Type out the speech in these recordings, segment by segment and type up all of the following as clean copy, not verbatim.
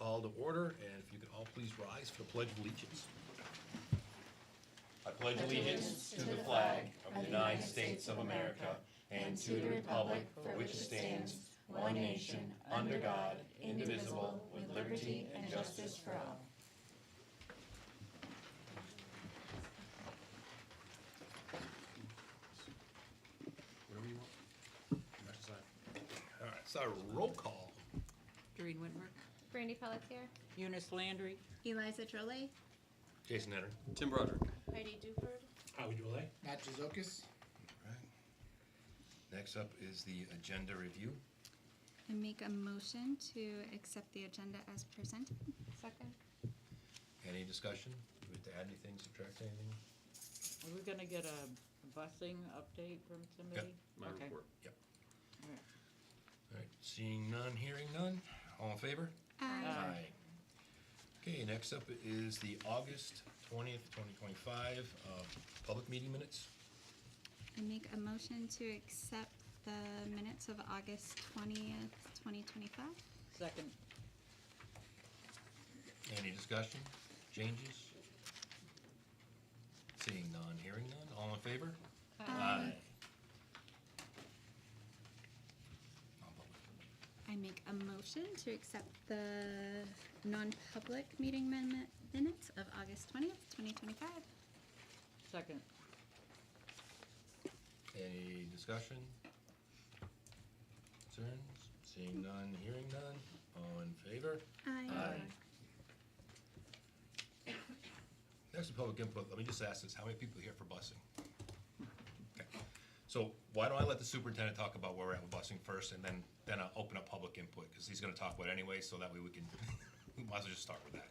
call to order, and if you could all please rise for the Pledge of Allegiance. I pledge allegiance to the flag of the United States of America and to the republic for which it stands, one nation, under God, indivisible, with liberty and justice for all. Whatever you want. All right, so roll call. Doreen Whitmer. Brandy Pelletier, Eunice Landry. Eliza Trolley, Jason Henry. Tim Broderick. Heidi Duford, Howie Dwelly. Matt Jazokis. Right. Next up is the agenda review. I make a motion to accept the agenda as presented. second. Any discussion? Do we have to add anything, subtract anything? Are we gonna get a busing update from somebody? My Okay. report. Yep. All right. All right, seeing none, hearing none. All in favor? Aye. Okay, next up is the August 20th, 2025 public meeting minutes. I make a motion to accept the minutes of August 20th, 2025. Second. Any discussion, changes? Seeing none, hearing none. All in favor? Aye. Non-public. I make a motion to accept the non-public meeting minutes of August 20th, 2025. Second. Any discussion? Concerns? Seeing none, hearing none. All in favor? Aye. Next to public input, let me just ask this, how many people are here for busing? Okay. So why don't I let the superintendent talk about where we're at with busing first, and then I'll open up public input, because he's gonna talk about it anyway, so that way we can, we might as well just start with that.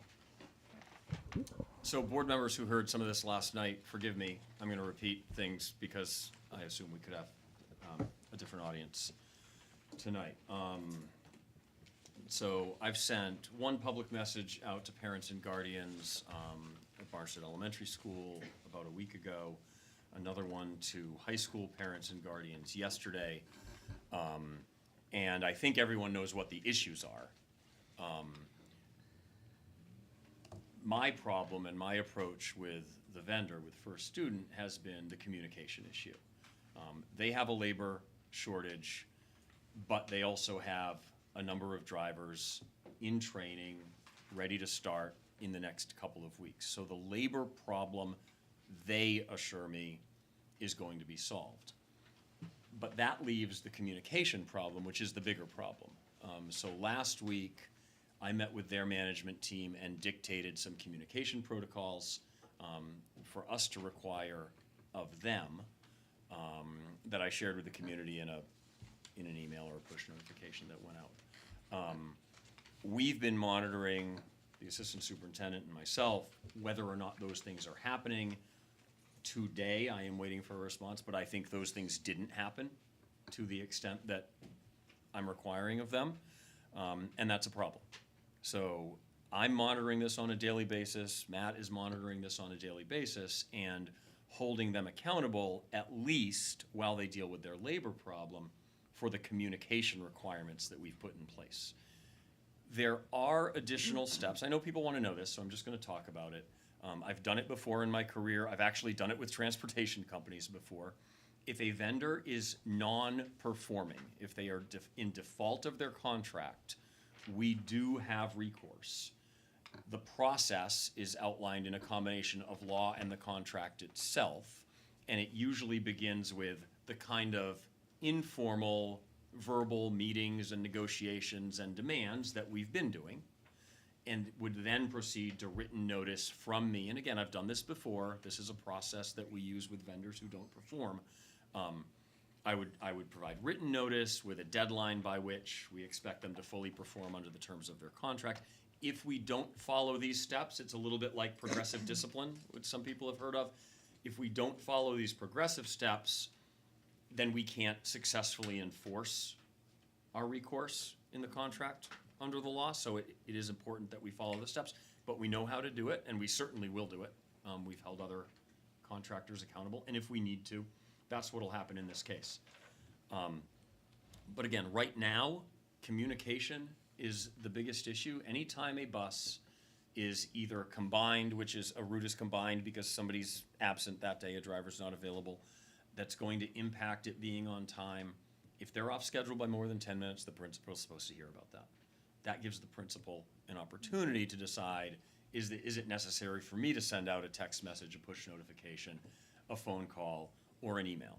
So board members who heard some of this last night, forgive me, I'm gonna repeat things because I assume we could have a different audience tonight. So I've sent one public message out to parents and guardians at Barnstead Elementary School about a week ago, another one to high school parents and guardians yesterday. And I think everyone knows what the issues are. My problem and my approach with the vendor, with First Student, has been the communication issue. They have a labor shortage, but they also have a number of drivers in training, ready to start in the next couple of weeks. So the labor problem, they assure me, is going to be solved. But that leaves the communication problem, which is the bigger problem. So last week, I met with their management team and dictated some communication protocols for us to require of them that I shared with the community in an email or a push notification that went out. We've been monitoring, the assistant superintendent and myself, whether or not those things are happening. Today, I am waiting for a response, but I think those things didn't happen to the extent that I'm requiring of them, and that's a problem. So I'm monitoring this on a daily basis, Matt is monitoring this on a daily basis, and holding them accountable, at least while they deal with their labor problem, for the communication requirements that we've put in place. There are additional steps. I know people want to know this, so I'm just going to talk about it. I've done it before in my career. I've actually done it with transportation companies before. If a vendor is non-performing, if they are in default of their contract, we do have recourse. The process is outlined in a combination of law and the contract itself, and it usually begins with the kind of informal, verbal meetings and negotiations and demands that we've been doing, and would then proceed to written notice from me. And again, I've done this before. This is a process that we use with vendors who don't perform. I would provide written notice with a deadline by which we expect them to fully perform under the terms of their contract. If we don't follow these steps, it's a little bit like progressive discipline, which some people have heard of. If we don't follow these progressive steps, then we can't successfully enforce our recourse in the contract under the law. So it is important that we follow the steps, but we know how to do it, and we certainly will do it. We've held other contractors accountable, and if we need to, that's what'll happen in this case. But again, right now, communication is the biggest issue. Anytime a bus is either combined, which is a route is combined because somebody's absent that day, a driver's not available, that's going to impact it being on time. If they're off schedule by more than 10 minutes, the principal is supposed to hear about that. That gives the principal an opportunity to decide, is it necessary for me to send out a text message, a push notification, a phone call, or an email?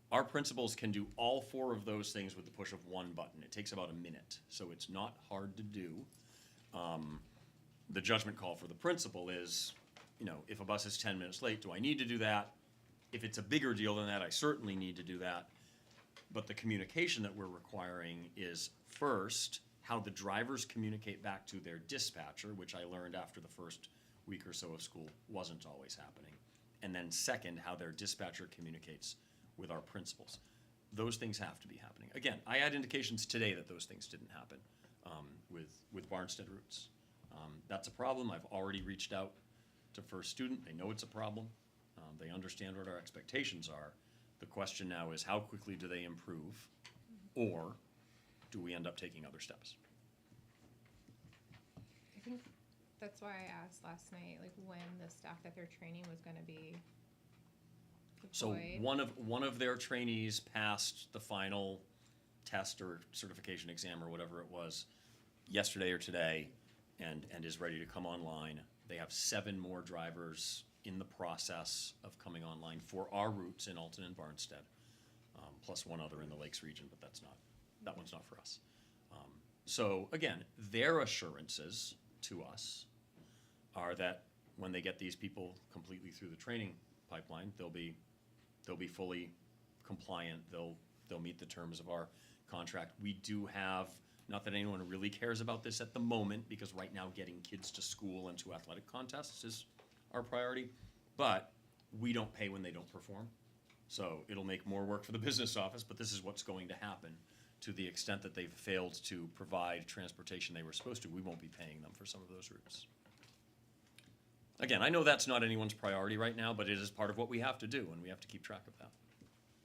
Our principals can do all 4 of those things with the push of one button. It takes about a minute, so it's not hard to do. The judgment call for the principal is, if a bus is 10 minutes late, do I need to do that? If it's a bigger deal than that, I certainly need to do that. But the communication that we're requiring is, first, how the drivers communicate back to their dispatcher, which I learned after the first week or so of school wasn't always happening. And then second, how their dispatcher communicates with our principals. Those things have to be happening. Again, I had indications today that those things didn't happen with Barnstead routes. That's a problem. I've already reached out to First Student. They know it's a problem. They understand what our expectations are. The question now is, how quickly do they improve, or do we end up taking other steps? I think that's why I asked last night, like when the staff that they're training was gonna be So deployed. one of their trainees passed the final test or certification exam or whatever it was yesterday or today, and is ready to come online. They have 7 more drivers in the process of coming online for our routes in Alton and Barnstead, plus 1 other in the Lakes region, but that one's not for us. So again, their assurances to us are that when they get these people completely through the training pipeline, they'll be fully compliant. They'll meet the terms of our contract. We do have, not that anyone really cares about this at the moment, because right now getting kids to school and to athletic contests is our priority, but we don't pay when they don't perform. So it'll make more work for the business office, but this is what's going to happen. To the extent that they've failed to provide transportation they were supposed to, we won't be paying them for some of those routes. Again, I know that's not anyone's priority right now, but it is part of what we have to do, and we have to keep track of that.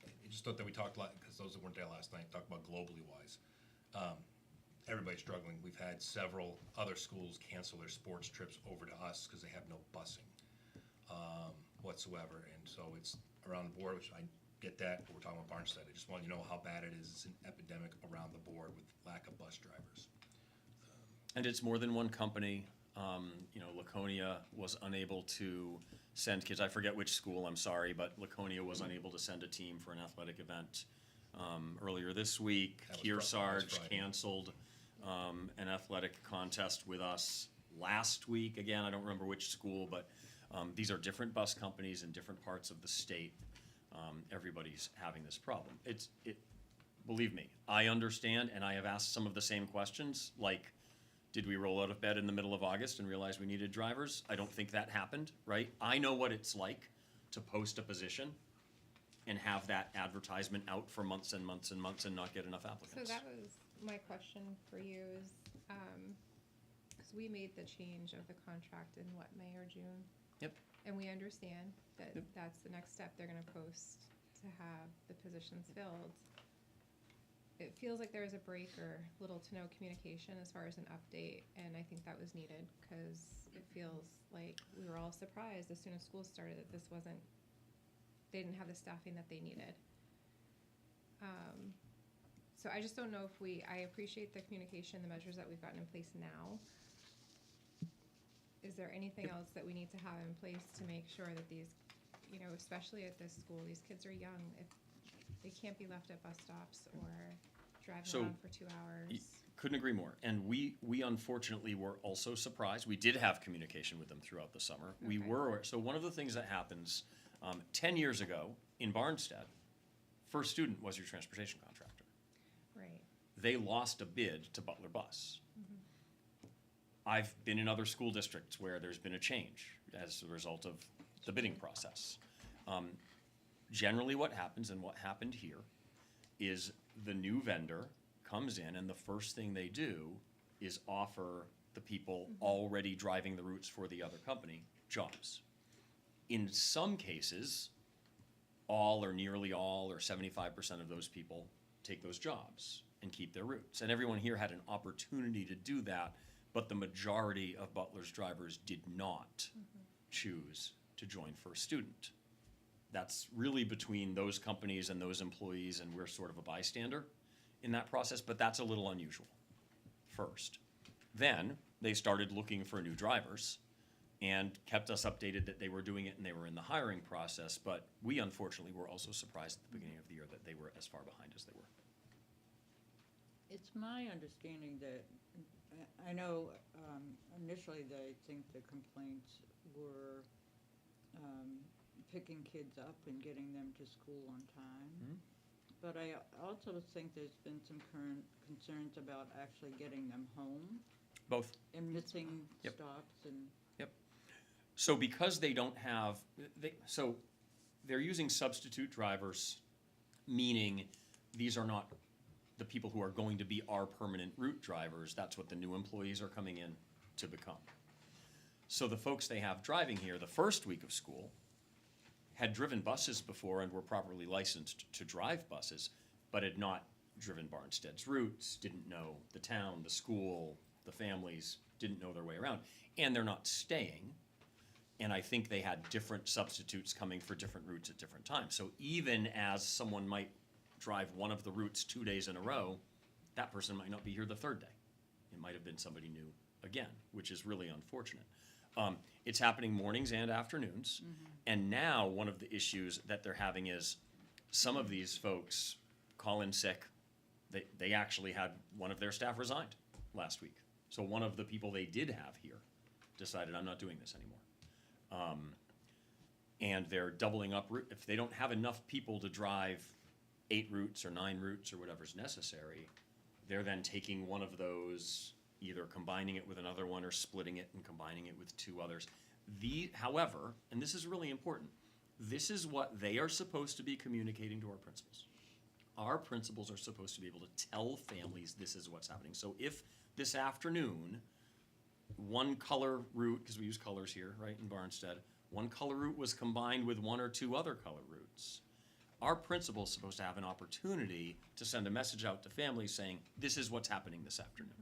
I just thought that we talked a lot, because those that weren't there last night, talked about globally wise. Everybody's struggling. We've had several other schools cancel their sports trips over to us because they have no busing whatsoever. And so it's around the board, which I get that, but we're talking about Barnstead. I just want you to know how bad it is. It's an epidemic around the board with lack of bus drivers. And it's more than one company. Laconia was unable to send kids. I forget which school, I'm sorry, but Laconia was unable to send a team for an athletic event earlier this week. That was Kearsarge Friday. canceled an athletic contest with us last week. Again, I don't remember which school, but these are different bus companies in different parts of the state. Everybody's having this problem. Believe me, I understand, and I have asked some of the same questions, like, did we roll out of bed in the middle of August and realize we needed drivers? I don't think that happened, right? I know what it's like to post a position and have that advertisement out for months and months and months and not get enough So applicants. that was my question for you is, cause we made the change of the contract in what, May or June? Yep. And we understand that Yep. that's the next step they're gonna post to have the positions filled. It feels like there was a break or little to no communication as far as an update, and I think that was needed, cause it feels like we were all surprised as soon as school started that this wasn't, they didn't have the staffing that they needed. So I just don't know if I appreciate the communication, the measures that we've gotten in place now. Is there anything else that we need to have in place to make sure that these, especially at this school, these kids are young, if they can't be left at bus stops or driving So, around for 2 hours? Couldn't agree more. And we unfortunately were also surprised. We did have communication with them throughout the summer. We Okay. were, so one of the things that happens, 10 years ago in Barnstead, First Student was your transportation contractor. Right. They lost a bid to Butler Bus. I've been in other school districts where there's been a change as a result of the bidding process. Generally what happens, and what happened here, is the new vendor comes in and the first thing they do is offer the people already driving the routes for the other company jobs. In some cases, all or nearly all or 75% of those people take those jobs. and keep their routes. And everyone here had an opportunity to do that, but the majority of Butler's drivers did not choose to join First Student. That's really between those companies and those employees, and we're sort of a bystander in that process, but that's a little unusual, first. Then, they started looking for new drivers and kept us updated that they were doing it and they were in the hiring process, but we unfortunately were also surprised at the beginning of the year that they were as far behind as they were. It's my understanding that, I know initially I think the complaints were picking kids up and getting them to school on time. Mhm. But I also think there's been some current concerns about actually getting them home Both. and missing Yep. stops and. So because they don't have, so they're using substitute drivers, meaning these are not the people who are going to be our permanent route drivers. That's what the new employees are coming in to become. So the folks they have driving here the first week of school had driven buses before and were properly licensed to drive buses, but had not driven Barnstead's routes, didn't know the town, the school, the families, didn't know their way around. And they're not staying. And I think they had different substitutes coming for different routes at different times. So even as someone might drive one of the routes 2 days in a row, that person might not be here the third day. It might have been somebody new again, which is really unfortunate. It's happening mornings and afternoons. And now one of the issues that they're having is some of these folks call in sick. They actually had one of their staff resigned last week. So one of the people they did have here decided, I'm not doing this anymore. And they're doubling up. If they don't have enough people to drive 8 routes or 9 routes or whatever's necessary, they're then taking one of those, either combining it with another one or splitting it and combining it with 2 others. However, and this is really important, this is what they are supposed to be communicating to our principals. Our principals are supposed to be able to tell families this is what's happening. So if this afternoon, one color route, because we use colors here, right, in Barnstead, one color route was combined with 1 or 2 other color routes. Our principal is supposed to have an opportunity to send a message out to families saying, this is what's happening this afternoon.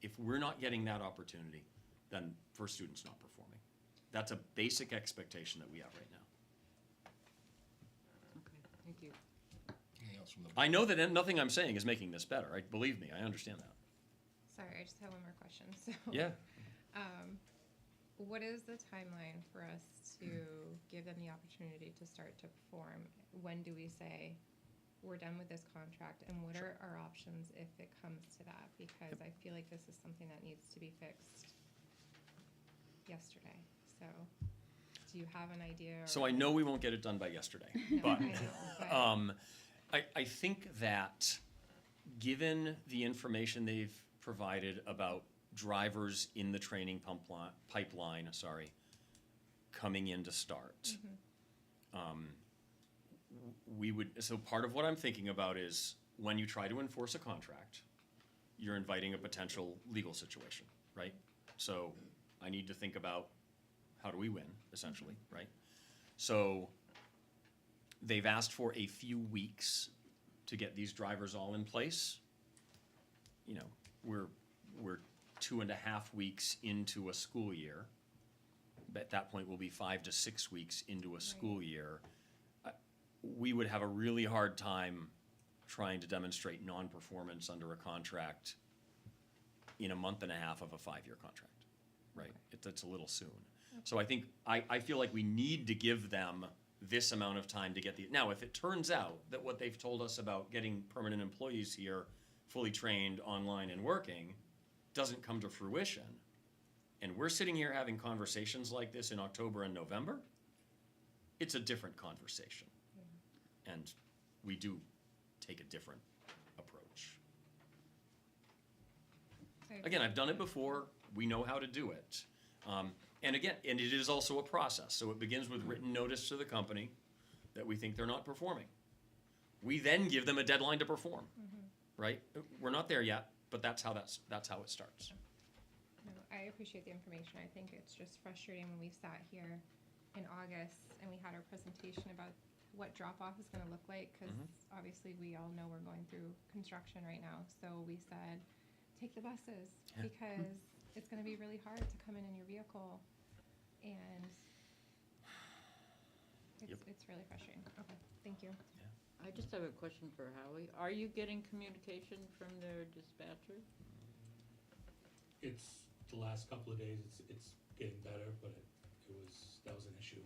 If we're not getting that opportunity, then First Student's not performing. That's a basic expectation that we have right now. Okay, thank you. Anything else from the? I know that nothing I'm saying is making this better. Believe me, I understand that. Sorry, I just have one more question. So, Yeah. what is the timeline for us to give them the opportunity to start to perform? When do we say we're done with this contract, and what are our options if it comes to that? Because I feel like this is something that needs to be fixed yesterday. So, do you have an idea? So I know we won't get it done by yesterday, No, but I know, but I think that given the information they've provided about drivers in the training pipeline, coming in to start, we would, so part of what I'm thinking about is when you try to enforce a contract, you're inviting a potential legal situation, right? So I need to think about how do we win, essentially, right? So they've asked for a few weeks to get these drivers all in place. You know, we're 2.5 weeks into a school year. But at that point, we'll be 5 to 6 weeks into a school year. We would have a really hard time trying to demonstrate non-performance under a contract in a 1.5 months of a 5-year contract, right? It's a little soon. So I think, I feel like we need to give them this amount of time to get now, if it turns out that what they've told us about getting permanent employees here, fully trained, online and working, doesn't come to fruition, and we're sitting here having conversations like this in October and November, it's a different conversation. And we do take a different approach. Again, I've done it before. We know how to do it. And again, and it is also a process. So it begins with written notice to the company that we think they're not performing. We then give them a deadline to perform, right? We're not there yet, but that's how it starts. no, I appreciate the information. I think it's just frustrating when we sat here in August and we had our presentation about what drop-off is gonna look like, because obviously we all know we're going through construction right now, so we said, take the buses, Yeah. because it's gonna be really hard to come in your vehicle, and Yep. it's really frustrating. Okay, thank you. I just have a question for Howie. Are you getting communication from their dispatcher? It's the last couple of days, it's getting better, but that was an issue.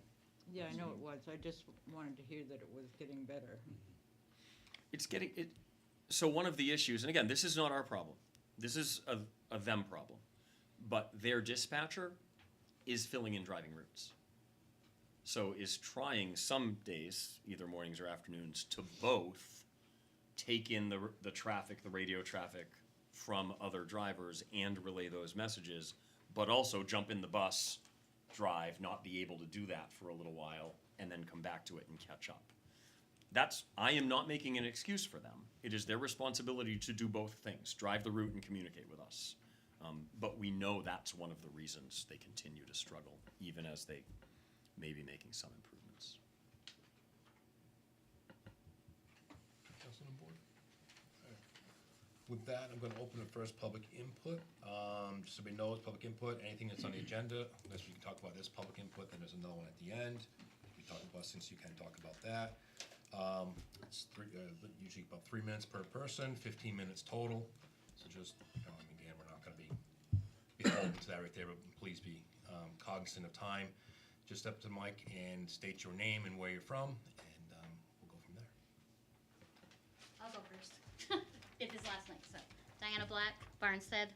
Yeah, I know it was. I just wanted to hear that it was getting better. It's getting it. So one of the issues, and again, this is not our problem. This is a them problem. But their dispatcher is filling in driving routes. So is trying some days, either mornings or afternoons, to both take in the traffic, the radio traffic from other drivers and relay those messages, but also jump in the bus, drive, not be able to do that for a little while, and then come back to it and catch up. I am not making an excuse for them. It is their responsibility to do both things, drive the route and communicate with us. But we know that's one of the reasons they continue to struggle, even as they may be making some improvements. Else on the board? All right. With that, I'm gonna open the first public input. Just so we know, it's public input, anything that's on the agenda, unless we can talk about this public input, then there's another one at the end. If we talk about busing, so you can talk about that. It's usually about 3 minutes per person, 15 minutes total. So just, again, we're not gonna be beholden to that right there, but please be cognizant of time. Just step to the mic and state your name and where you're from, and we'll go from there. I'll go first. Did this last night, so. Diana Black, Barnstead.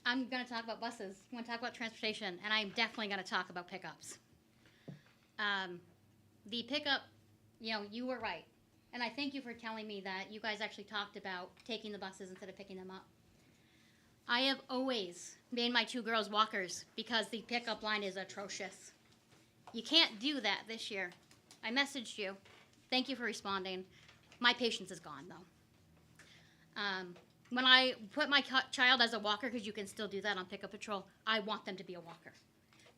I'm gonna talk about buses, I'm gonna talk about transportation, and I'm definitely gonna talk about pickups. The pickup, you were right. And I thank you for telling me that you guys actually talked about taking the buses instead of picking them up. I have always made my 2 girls walkers because the pickup line is atrocious. You can't do that this year. I messaged you. Thank you for responding. My patience is gone, though. When I put my child as a walker, because you can still do that on Pickup Patrol, I want them to be a walker.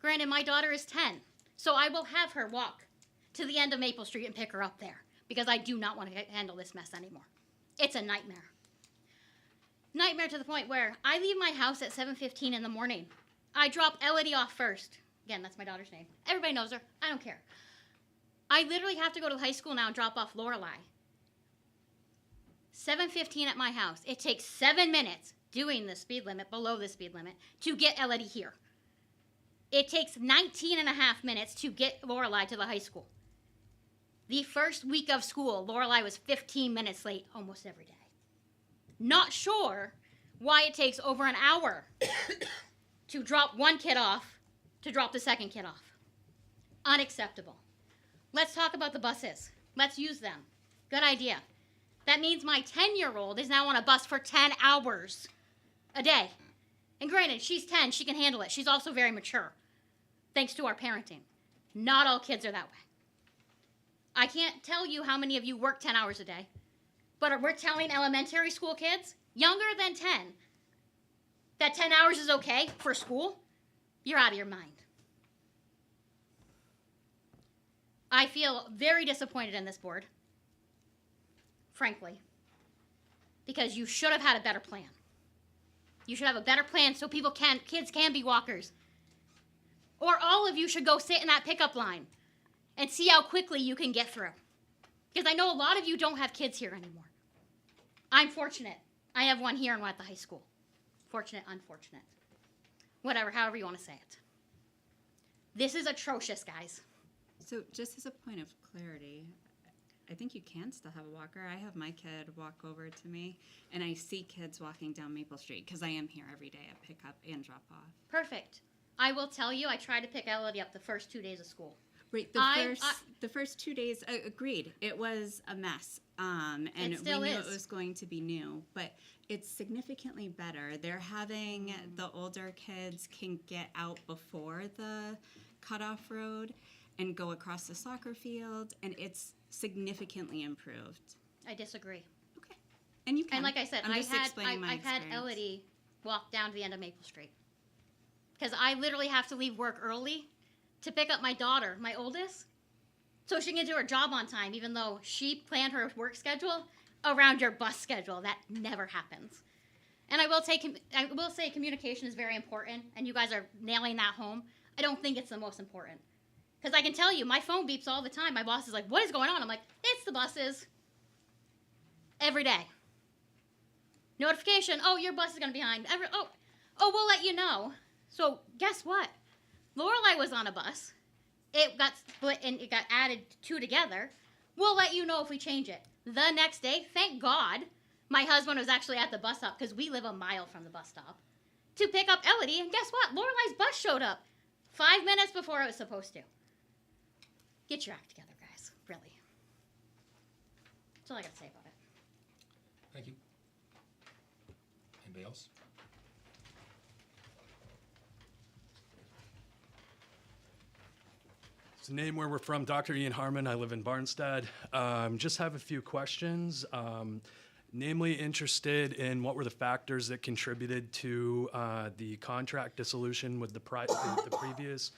Granted, my daughter is 10, so I will have her walk to the end of Maple Street and pick her up there, because I do not want to handle this mess anymore. It's a nightmare. Nightmare to the point where I leave my house at 7:15 in the morning. I drop Elodie off first. Again, that's my daughter's name. Everybody knows her. I don't care. I literally have to go to high school now and drop off Lorelei. 7:15 at my house. It takes 7 minutes doing the speed limit, below the speed limit, to get Elodie here. It takes 19 and a half minutes to get Lorelei to the high school. The first week of school, Lorelei was 15 minutes late almost every day. Not sure why it takes over an hour to drop one kid off to drop the second kid off. Unacceptable. Let's talk about the buses. Let's use them. Good idea. That means my 10-year-old is now on a bus for 10 hours a day. And granted, she's 10, she can handle it. She's also very mature, thanks to our parenting. Not all kids are that way. I can't tell you how many of you work 10 hours a day, but we're telling elementary school kids, younger than 10, that 10 hours is okay for school? You're out of your mind. I feel very disappointed in this board, frankly, because you should have had a better plan. You should have a better plan so kids can be walkers. Or all of you should go sit in that pickup line and see how quickly you can get through. Because I know a lot of you don't have kids here anymore. I'm fortunate. I have one here and one at the high school. Fortunate, unfortunate. Whatever, however you want to say it. This is atrocious, guys. So just as a point of clarity, I think you can still have a walker. I have my kid walk over to me, and I see kids walking down Maple Street because I am here every day at pick up and drop off. Perfect. I will tell you, I tried to pick Elodie up the first 2 days of school. Right, the first 2 days, agreed, it was a mess. And It still we knew is. it was going to be new, but it's significantly better. They're having the older kids can get out before the cutoff road and go across the soccer field, and it's significantly improved. I disagree. Okay, and you can. And like I said, I'm I've just had explaining my experience. Elodie walk down to the end of Maple Street. Because I literally have to leave work early to pick up my daughter, my oldest, so she can do her job on time, even though she planned her work schedule around your bus schedule. That never happens. And I will say communication is very important, and you guys are nailing that home. I don't think it's the most important. Because I can tell you, my phone beeps all the time. My boss is like, what is going on? I'm like, it's the buses. Every day. Notification, oh, your bus is going to be behind. Oh, we'll let you know. So guess what? Lorelai was on a bus. It got split and it got added two together. We'll let you know if we change it. The next day, thank God, my husband was actually at the bus stop because we live a mile from the bus stop to pick up Elodie. And guess what? Lorelai's bus showed up 5 minutes before it was supposed to. Get your act together, guys. Really. That's all I got to say about it. Thank you. Anybody else? So name where we're from, Dr. Ian Harmon. I live in Barnstead. Just have a few questions. Namely interested in what were the factors that contributed to the contract dissolution with the previous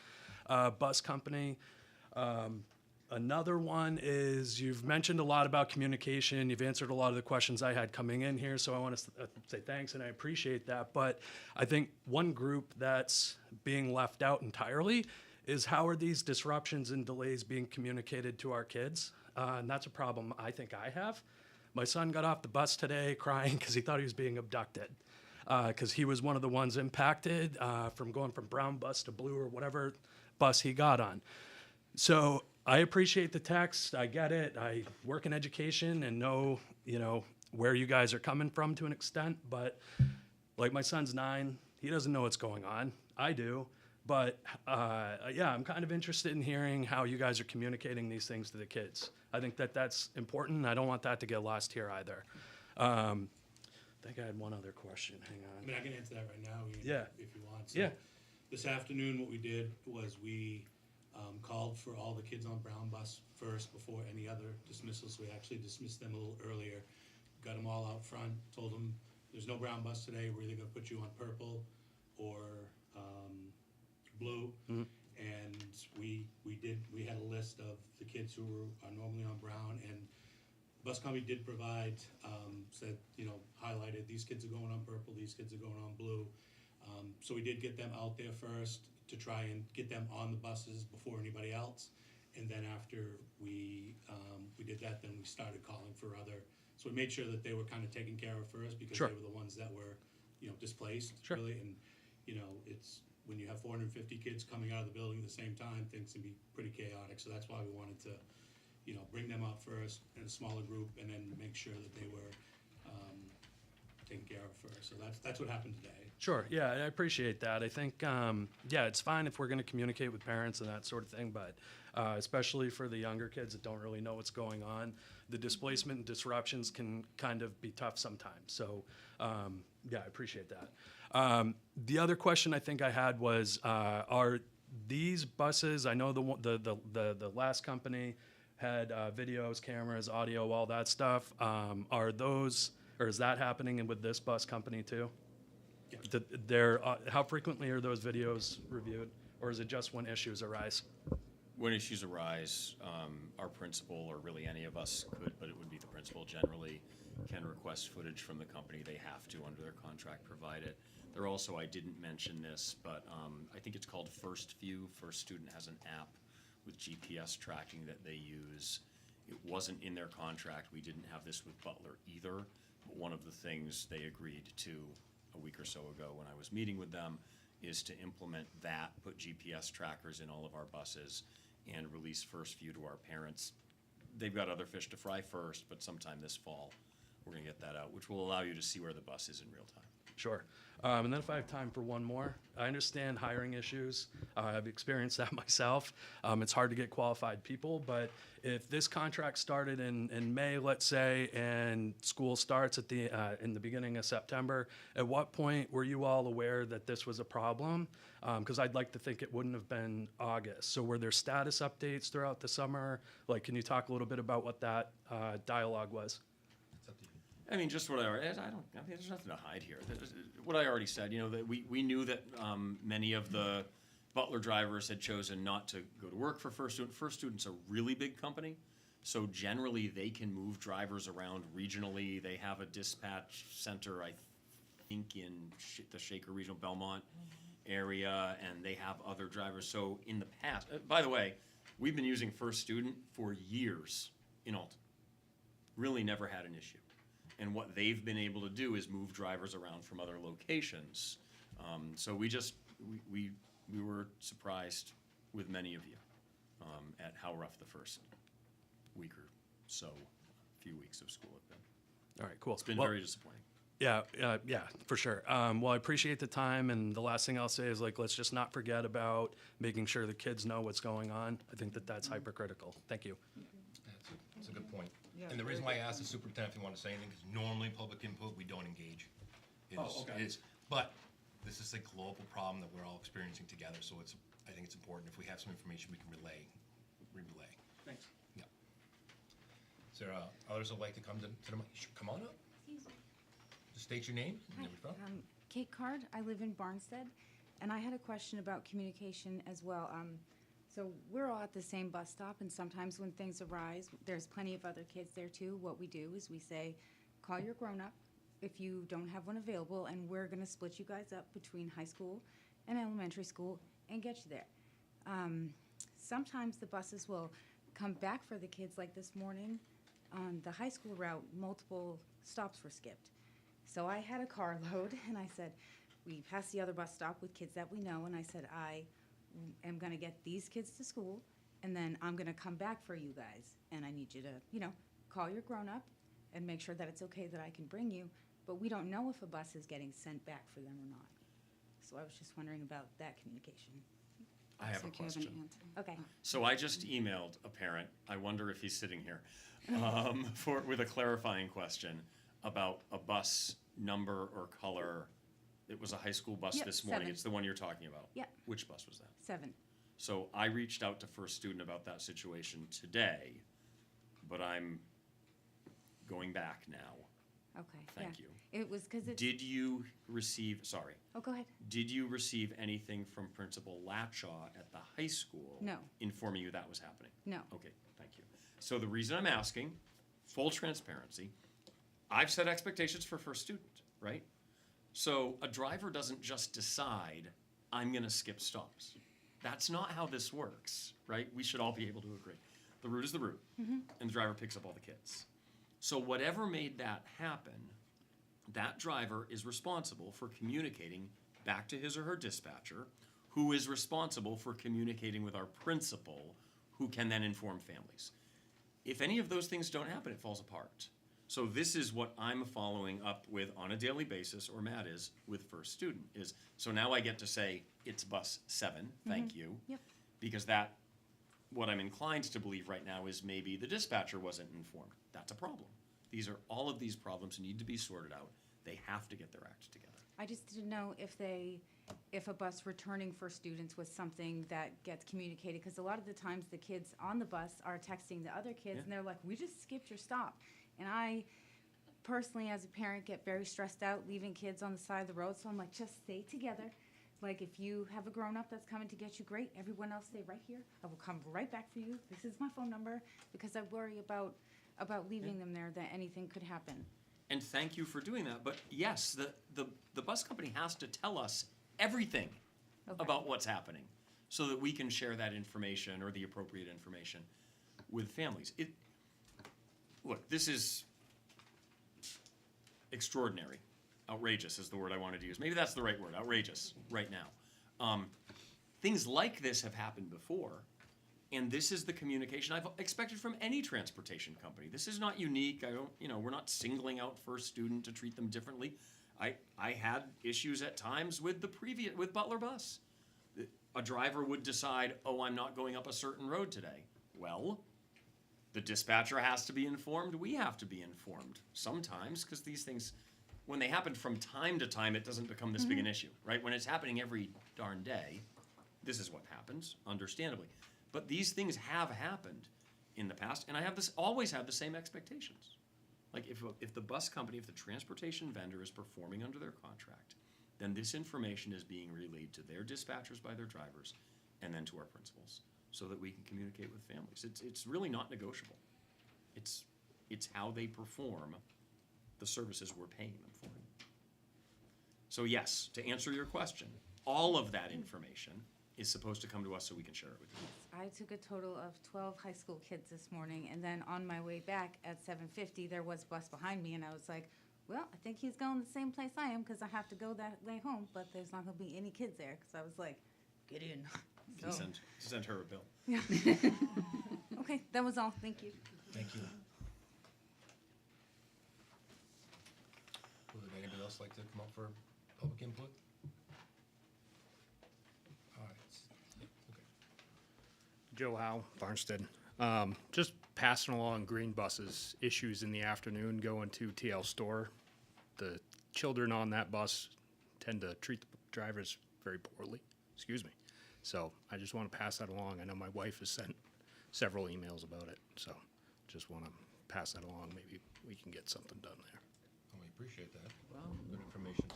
bus company. Another one is you've mentioned a lot about communication. You've answered a lot of the questions I had coming in here, so I want to say thanks and I appreciate that. But I think one group that's being left out entirely is how are these disruptions and delays being communicated to our kids? And that's a problem I think I have. My son got off the bus today crying because he thought he was being abducted because he was one of the ones impacted from going from brown bus to blue or whatever bus he got on. So I appreciate the text. I get it. I work in education and know, where you guys are coming from to an extent. But like my son's 9, he doesn't know what's going on. I do. But yeah, I'm kind of interested in hearing how you guys are communicating these things to the kids. I think that that's important. I don't want that to get lost here either. I think I had one other question. Hang I on. mean, I can answer that right now, Ian, Yeah. if you want. So Yeah. This afternoon, what we did was we called for all the kids on Brown bus first before any other dismissals. We actually dismissed them a little earlier. Got them all out front, told them there's no brown bus today. We're either going to put you on purple or blue. Mhm. And we had a list of the kids who are normally on brown, and the bus company did provide, said, highlighted these kids are going on purple, these kids are going on blue. So we did get them out there first to try and get them on the buses before anybody else. And then after we did that, then we started calling for other. So we made sure that they were kind of taken care of first because Sure. they were the ones that were, displaced. Sure. Really. And, it's when you have 450 kids coming out of the building at the same time, things can be pretty chaotic. So that's why we wanted to, bring them out first in a smaller group and then make sure that they were taken care of first. So that's what happened today. Sure. Yeah, I appreciate that. I think, it's fine if we're going to communicate with parents and that sort of thing, but especially for the younger kids that don't really know what's going on, the displacement and disruptions can kind of be tough sometimes. So, yeah, I appreciate that. The other question I think I had was, are these buses? I know the last company had videos, cameras, audio, all that stuff. Are those, or is that happening with this bus company too? How frequently are those videos reviewed, or is it just when issues arise? When issues arise, our principal, or really any of us could, but it would be the principal generally, can request footage from the company. They have to, under their contract, provide it. They're also, I didn't mention this, but I think it's called First View. First Student has an app with GPS tracking that they use. It wasn't in their contract. We didn't have this with Butler either, but one of the things they agreed to a week or so ago when I was meeting with them is to implement that, put GPS trackers in all of our buses, and release First View to our parents. They've got other fish to fry first, but sometime this fall, we're gonna get that out, which will allow you to see where the bus is in real time. Sure. And then if I have time for one more, I understand hiring issues. I've experienced that myself. It's hard to get qualified people, but if this contract started in May, let's say, and school starts at in the beginning of September, at what point were you all aware that this was a problem? Because I'd like to think it wouldn't have been August. So were there status updates throughout the summer? Like, can you talk a little bit about what that dialogue was? It's up to you. I mean, just what I mean, there's nothing to hide here. What I already said, that we knew that many of the Butler drivers had chosen not to go to work for First Student. First Student's a really big company, so generally they can move drivers around regionally. They have a dispatch center, I think, in the Shaker Regional Belmont area, and they have other drivers. So in the past, by the way, we've been using First Student for years in Alton. Really never had an issue. And what they've been able to do is move drivers around from other locations. So we were surprised with many of you at how rough the first week or so, few weeks of school have been. All right, cool. It's been Well, very disappointing. Yeah, for sure. Well, I appreciate the time, and the last thing I'll say is, like, let's just not forget about making sure the kids know what's going on. I think that that's hypercritical. Thank you. That's a good point. Yeah, And the very reason why I good asked the superintendent if he wanted to say anything, because normally public input, we don't engage. Oh, okay. But this is a global problem that we're all experiencing together, so I think it's important if we have some information we can relay. Thanks. Yeah. Is there others that'd like to come to the mic? Sure, come on up. Just state your name and where you're from. Kate Card, I live in Barnstead, and I had a question about communication as well. So we're all at the same bus stop, and sometimes when things arise, there's plenty of other kids there too. What we do is we say, call your grown-up if you don't have one available, and we're gonna split you guys up between high school and elementary school and get you there. Sometimes the buses will come back for the kids, like this morning on the high school route, multiple stops were skipped. So I had a carload, and I said, we passed the other bus stop with kids that we know, and I said, I am gonna get these kids to school, and then I'm gonna come back for you guys, and I need you to, call your grown-up and make sure that it's okay that I can bring you, but we don't know if a bus is getting sent back for them or not. So I was just wondering about that communication. I have a Looks like you have an question. answer. Okay. So I just emailed a parent, I wonder if he's sitting here, with a clarifying question about a bus number or color. It was a high school bus Yep, this morning. 7. It's the one you're talking about. Yep. Which bus was that? 7. So I reached out to First Student about that situation today, but I'm going back now. Okay. Thank yeah. you. It was because it's. Did you receive, sorry, Oh, go ahead. did you receive anything from Principal Latshaw at the high school? No. Informing you that was happening? No. Okay, thank you. So the reason I'm asking, full transparency, I've set expectations for First Student, right? So a driver doesn't just decide, I'm gonna skip stops. That's not how this works, right? We should all be able to agree. The route is the route, and the driver picks up all the kids. So whatever made that happen, that driver is responsible for communicating back to his or her dispatcher, who is responsible for communicating with our principal, who can then inform families. If any of those things don't happen, it falls apart. So this is what I'm following up with on a daily basis, or Matt is, with First Student, is, so now I get to say, it's bus 7, thank you. Yep. Because that, what I'm inclined to believe right now is maybe the dispatcher wasn't informed. That's a problem. All of these problems need to be sorted out. They have to get their act together. I just didn't know if a bus returning for students was something that gets communicated, because a lot of the times the kids on the bus are texting the other kids, Yeah. and they're like, we just skipped your stop. And I personally, as a parent, get very stressed out leaving kids on the side of the road, so I'm like, just stay together. Like, if you have a grown-up that's coming to get you, great. Everyone else stay right here. I will come right back for you. This is my phone number, because I worry about leaving them there, that anything could happen. And thank you for doing that, but yes, the bus company has to tell us everything Okay. about what's happening, so that we can share that information, or the appropriate information, with families. Look, this is extraordinary. Outrageous is the word I wanted to use. Maybe that's the right word, outrageous, right now. Things like this have happened before, and this is the communication I've expected from any transportation company. This is not unique. We're not singling out First Student to treat them differently. I had issues at times with with Butler Bus. A driver would decide, oh, I'm not going up a certain road today. Well, the dispatcher has to be informed. We have to be informed sometimes, because these things, when they happen from time to time, it doesn't become this big an issue, right? When it's happening every darn day, this is what happens, understandably. But these things have happened in the past, and I always have the same expectations. Like, if the bus company, if the transportation vendor is performing under their contract, then this information is being relayed to their dispatchers by their drivers, and then to our principals, so that we can communicate with families. It's really not negotiable. It's how they perform the services we're paying them for. So yes, to answer your question, all of that information is supposed to come to us so we can share it with you. I took a total of 12 high school kids this morning, and then on my way back at 7:50, there was a bus behind me, and I was like, well, I think he's going the same place I am, because I have to go that way home, but there's not going to be any kids there, because I was like, get in. To send her a bill. Yeah. Okay, that was all. Thank you. Thank you. Would anybody else like to come up for public input? All right. Yeah, okay. Joe Howe, Barnstead. Just passing along green buses, issues in the afternoon going to TL store. The children on that bus tend to treat the drivers very poorly. Excuse me. So I just want to pass that along. I know my wife has sent several emails about it, so just want to pass that along. Maybe we can get something done there. Well, we appreciate that. Well, Good information to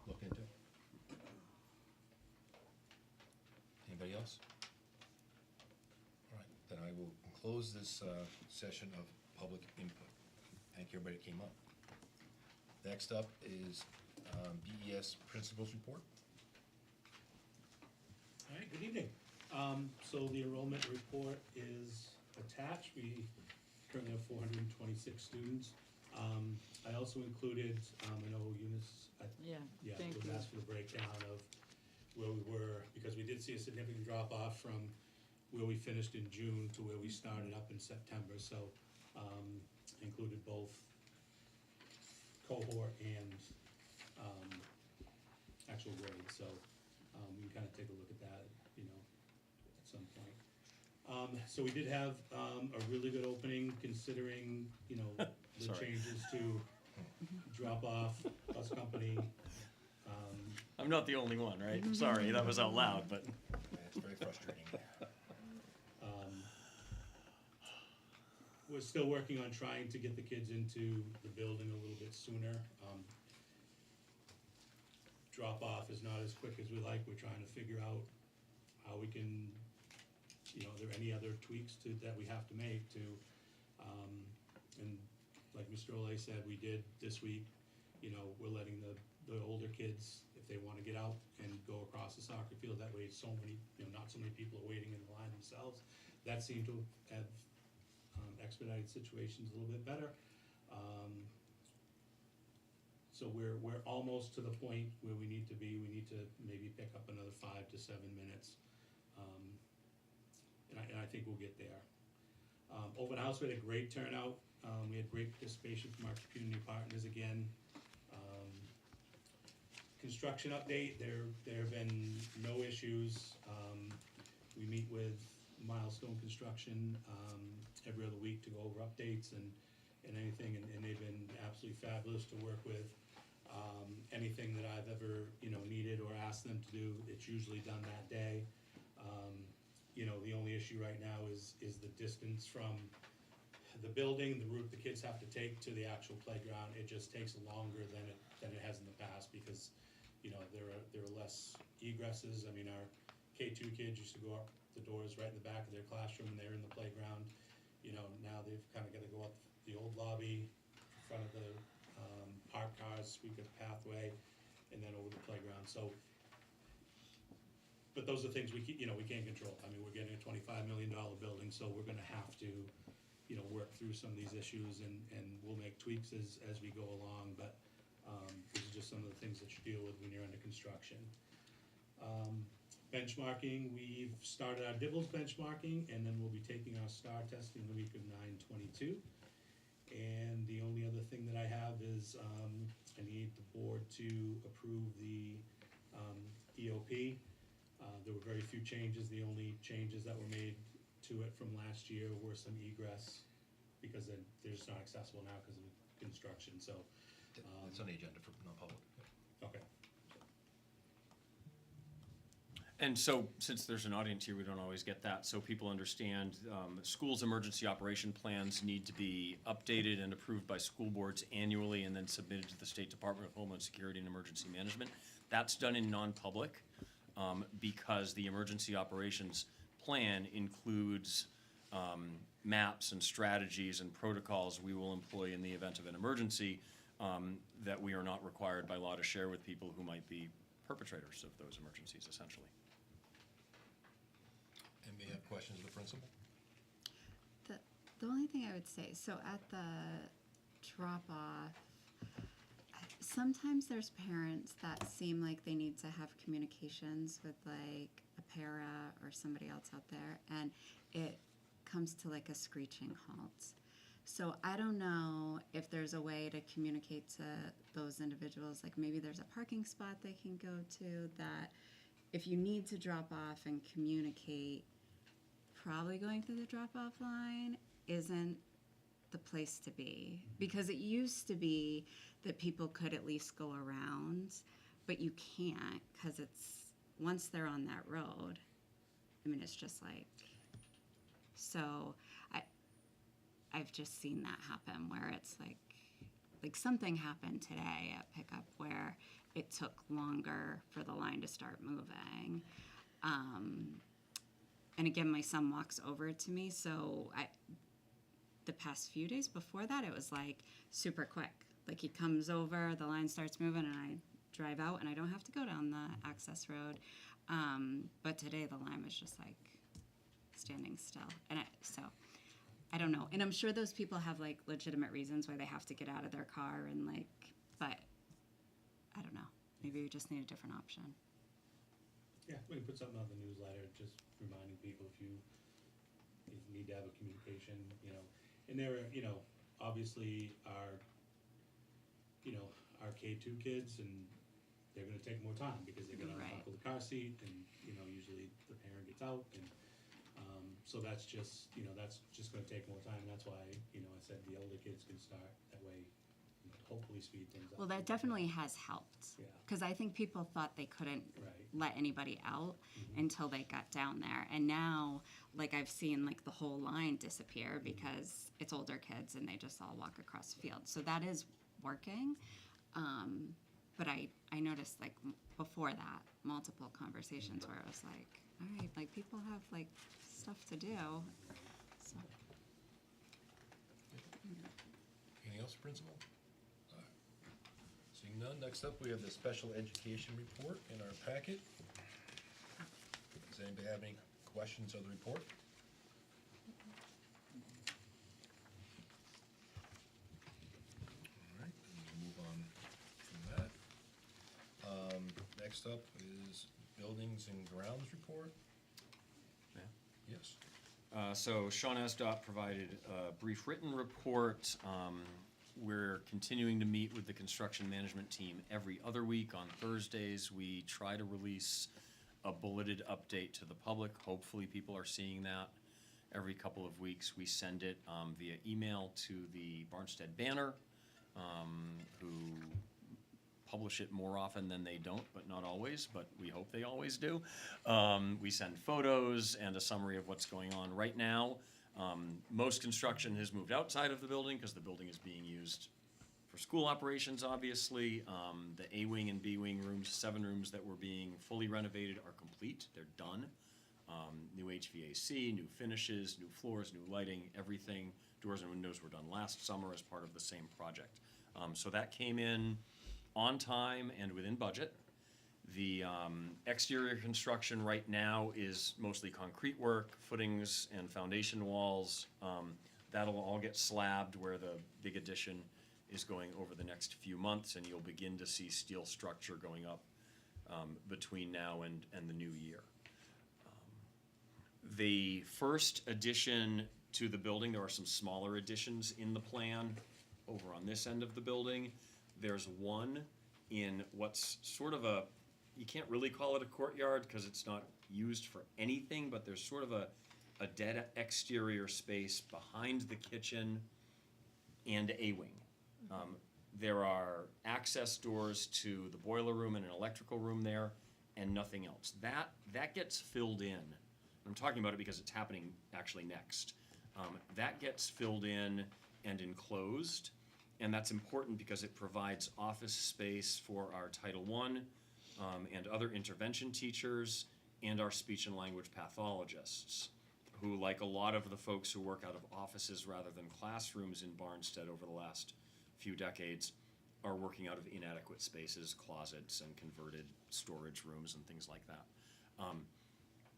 look into. Anybody else? All right, then I will close this session of public input. Thank you, everybody that came up. Next up is BES Principals Report. All right, good evening. So the enrollment report is attached. We currently have 426 students. I also included, I know Eunice, yeah, yeah, thank was you. asked for the breakdown of where we were, because we did see a significant drop off from where we finished in June to where we started up in September. So included both cohort and actual grades. So we can kind of take a look at that, you know, at some point. So we did have a really good opening, considering, you know, the Sorry. changes to drop off, bus company. I'm not the only one, right? Sorry, that was out loud, but Yeah, it's very frustrating. We're still working on trying to get the kids into the building a little bit sooner. Drop off is not as quick as we like. We're trying to figure out how we can, you know, are there any other tweaks that we have to make to, and like Mr. Olay said, we did this week, you know, we're letting the older kids, if they wanna get out and go across the soccer field, that way so many, you know, not so many people are waiting in the line themselves. That seemed to have expedited situations a little bit better. So we're almost to the point where we need to be. We need to maybe pick up another 5 to 7 minutes. And I think we'll get there. Open house, we had a great turnout. We had great participation from our community partners again. Construction update, there have been no issues. We meet with Milestone Construction every other week to go over updates and anything, and they've been absolutely fabulous to work with. Anything that I've ever, you know, needed or asked them to do, it's usually done that day. You know, the only issue right now is the distance from the building, the route the kids have to take to the actual playground. It just takes longer than it has in the past, because, you know, there are less egresses. I mean, our K2 kids used to go up the doors right in the back of their classroom and they're in the playground. You know, now they've kind of got to go up the old lobby, in front of the parked cars, sweep a pathway, and then over the playground. So, but those are things we can't control. I mean, we're getting a $25 million building, so we're gonna have to, you know, work through some of these issues, and we'll make tweaks as we go along, but these are just some of the things that you deal with when you're under construction. Benchmarking, we've started our Dibbles benchmarking, and then we'll be taking our STAR testing the week of 9/22. And the only other thing that I have is I need the board to approve the EOP. There were very few changes. The only changes that were made to it from last year were some egress, because they're just not accessible now because of construction, so. It's on the agenda for non-public. Okay. And so, since there's an audience here, we don't always get that, so people understand, schools' emergency operation plans need to be updated and approved by school boards annually and then submitted to the State Department of Homeland Security and Emergency Management. That's done in non-public, because the emergency operations plan includes, maps and strategies and protocols we will employ in the event of an emergency, that we are not required by law to share with people who might be perpetrators of those emergencies, essentially. Anybody have questions of the principal? The only thing I would say, so at the drop-off, sometimes there's parents that seem like they need to have communications with like a para or somebody else out there, and it comes to like a screeching halt. So I don't know if there's a way to communicate to those individuals, like maybe there's a parking spot they can go to, that if you need to drop off and communicate, probably going through the drop-off line isn't the place to be. Because it used to be that people could at least go around, but you can't, because it's, once they're on that road, I mean, it's just like, so I've just seen that happen where it's like something happened today at pickup where it took longer for the line to start moving. And again, my son walks over to me, so the past few days before that, it was like super quick. Like he comes over, the line starts moving, and I drive out, and I don't have to go down the access road. But today the line was just like standing still, and so I don't know. And I'm sure those people have like legitimate reasons why they have to get out of their car and like, but I don't know. Maybe we just need a different option. Yeah, we can put something on the newsletter, just reminding people if you need to have a communication, you know. And there are, you know, obviously our K2 kids, and they're gonna take more time because they're gonna Right. unbuckle the car seat, and, you know, usually the parent gets out, and, so that's just, you know, that's just gonna take more time. That's why, you know, I said the older kids can start, that way, you know, hopefully speed things up. Well, that definitely has helped. Yeah. Because I think people thought they couldn't Right. let anybody out until they got down there. And now, like, I've seen, like, the whole line disappear because it's older kids and they just all walk across the field. So that is working. But I noticed, like, before that, multiple conversations where I was like, all right, like, people have, like, stuff to do. So, Anything else, principal? All right. Seeing none, next up, we have the special education report in our packet. Does anybody have any questions of the report? All right, then we'll move on from that. Next up is buildings and grounds report. Yeah. Yes. So Sean Esdott provided a brief written report. We're continuing to meet with the construction management team every other week. On Thursdays, we try to release a bulleted update to the public. Hopefully, people are seeing that every couple of weeks. We send it via email to the Barnstead Banner, who publish it more often than they don't, but not always, but we hope they always do. We send photos and a summary of what's going on right now. Most construction has moved outside of the building because the building is being used for school operations, obviously. The A wing and B wing rooms, 7 rooms that were being fully renovated are complete. They're done. New HVAC, new finishes, new floors, new lighting, everything. Doors and windows were done last summer as part of the same project. So that came in on time and within budget. The exterior construction right now is mostly concrete work, footings and foundation walls. That'll all get slabbed where the big addition is going over the next few months, and you'll begin to see steel structure going up between now and the new year. The first addition to the building, there are some smaller additions in the plan over on this end of the building. There's one in what's sort of a, you can't really call it a courtyard because it's not used for anything, but there's sort of a dead exterior space behind the kitchen and a wing. There are access doors to the boiler room and an electrical room there, and nothing else. That gets filled in. I'm talking about it because it's happening actually next. That gets filled in and enclosed, and that's important because it provides office space for our Title I and other intervention teachers and our speech and language pathologists, who, like a lot of the folks who work out of offices rather than classrooms in Barnstead over the last few decades, are working out of inadequate spaces, closets, and converted storage rooms and things like that.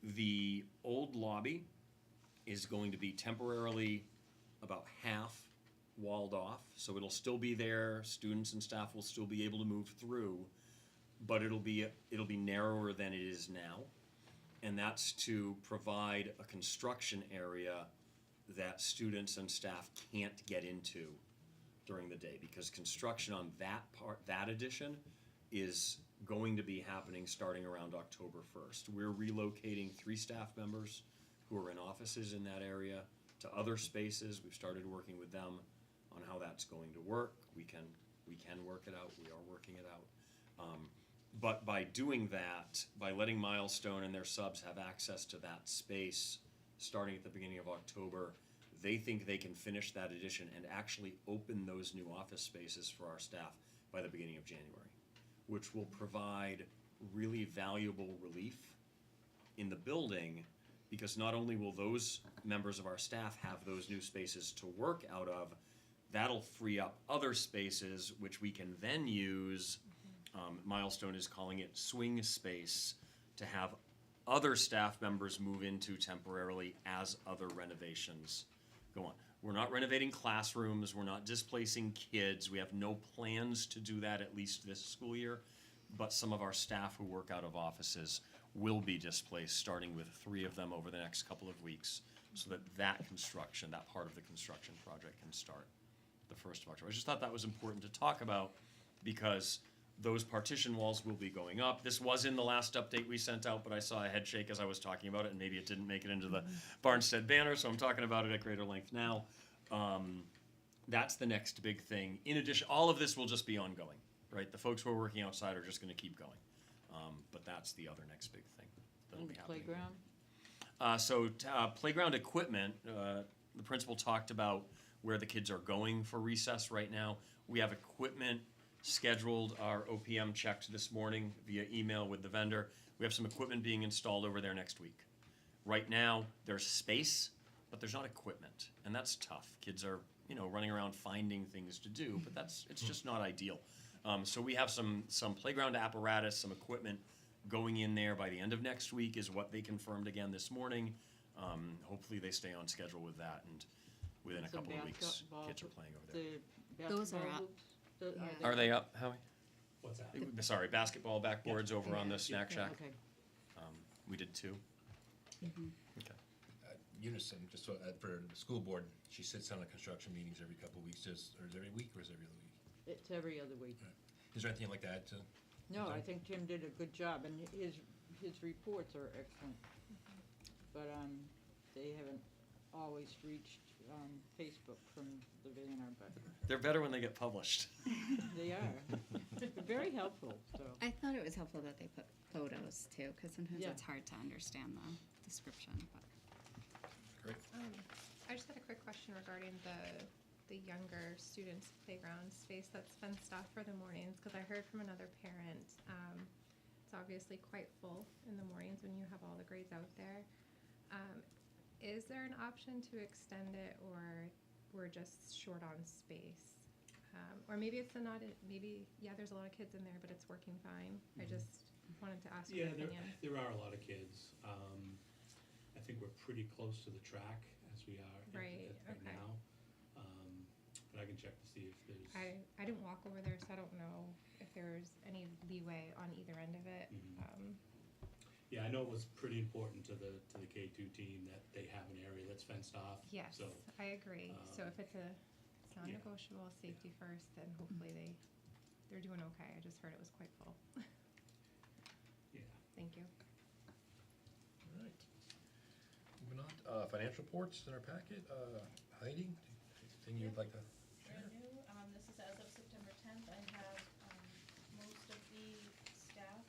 The old lobby is going to be temporarily about half walled off, so it'll still be there. Students and staff will still be able to move through, but it'll be narrower than it is now, and that's to provide a construction area that students and staff can't get into during the day, because construction on that addition is going to be happening starting around October 1st. We're relocating 3 staff members who are in offices in that area to other spaces. We've started working with them on how that's going to work. We can work it out. We are working it out. But by doing that, by letting Milestone and their subs have access to that space starting at the beginning of October, they think they can finish that addition and actually open those new office spaces for our staff by the beginning of January, which will provide really valuable relief in the building, because not only will those members of our staff have those new spaces to work out of, that'll free up other spaces which we can then use. Milestone is calling it swing space, to have other staff members move into temporarily as other renovations go on. We're not renovating classrooms, we're not displacing kids, we have no plans to do that, at least this school year, but some of our staff who work out of offices will be displaced, starting with 3 of them over the next couple of weeks, so that construction, that part of the construction project, can start the 1st of October. I just thought that was important to talk about, because those partition walls will be going up. This was in the last update we sent out, but I saw a head shake as I was talking about it, and maybe it didn't make it into the Barnstead banner, so I'm talking about it at greater length now. That's the next big thing. In addition, all of this will just be ongoing, right? The folks who are working outside are just going to keep going. But that's the other next big thing that'll And be happening. playground? Playground equipment, the principal talked about where the kids are going for recess right now. We have equipment scheduled. Our OPM checked this morning via email with the vendor. We have some equipment being installed over there next week. Right now, there's space, but there's not equipment, and that's tough. Kids are, running around finding things to do, but it's just not ideal. So we have some playground apparatus, some equipment going in there by the end of next week is what they confirmed again this morning. Hopefully they stay on schedule with that, and within a Some couple of weeks, basketball- kids are playing over there. The Those are basketball up. hoops, Yeah. Are they up, Howie? What's that? Sorry, basketball backboards over on the snack shack. Okay. We did 2. Okay. Unison, just so, for the school board, she sits on the construction meetings every couple of weeks, or is it every week, or is it every other week? It's every other week. Is there anything like that to? No, I Okay. think Tim did a good job, and his reports are excellent. But, they haven't always reached, Facebook from the banner, but They're better when they get published. they are. They're very helpful, so. I thought it was helpful that they put photos too, because sometimes Yeah. it's hard to understand the description. But Great. I just had a quick question regarding the younger students' playground space that's fenced off for the mornings, because I heard from another parent, it's obviously quite full in the mornings when you have all the grades out there. Is there an option to extend it, or we're just short on space? Or maybe it's not, there's a lot of kids in there, but it's working fine. I just wanted to ask your Yeah, opinion. there are a lot of kids. I think we're pretty close to the track as we are Right, right okay. now. But I can check to see if there's. I didn't walk over there, so I don't know if there's any leeway on either end of it. Yeah, I know it was pretty important to the K2 team that they have an area that's fenced off. Yes, So, I agree. So if it's yeah. non-negotiable, safety first, then hopefully they're doing okay. I just heard it was quite full. yeah. Thank you. All right. Moving on, financial reports in our packet. Heidi, anything you'd like to share? Brand new, this is as of September 10th. I have most of the staff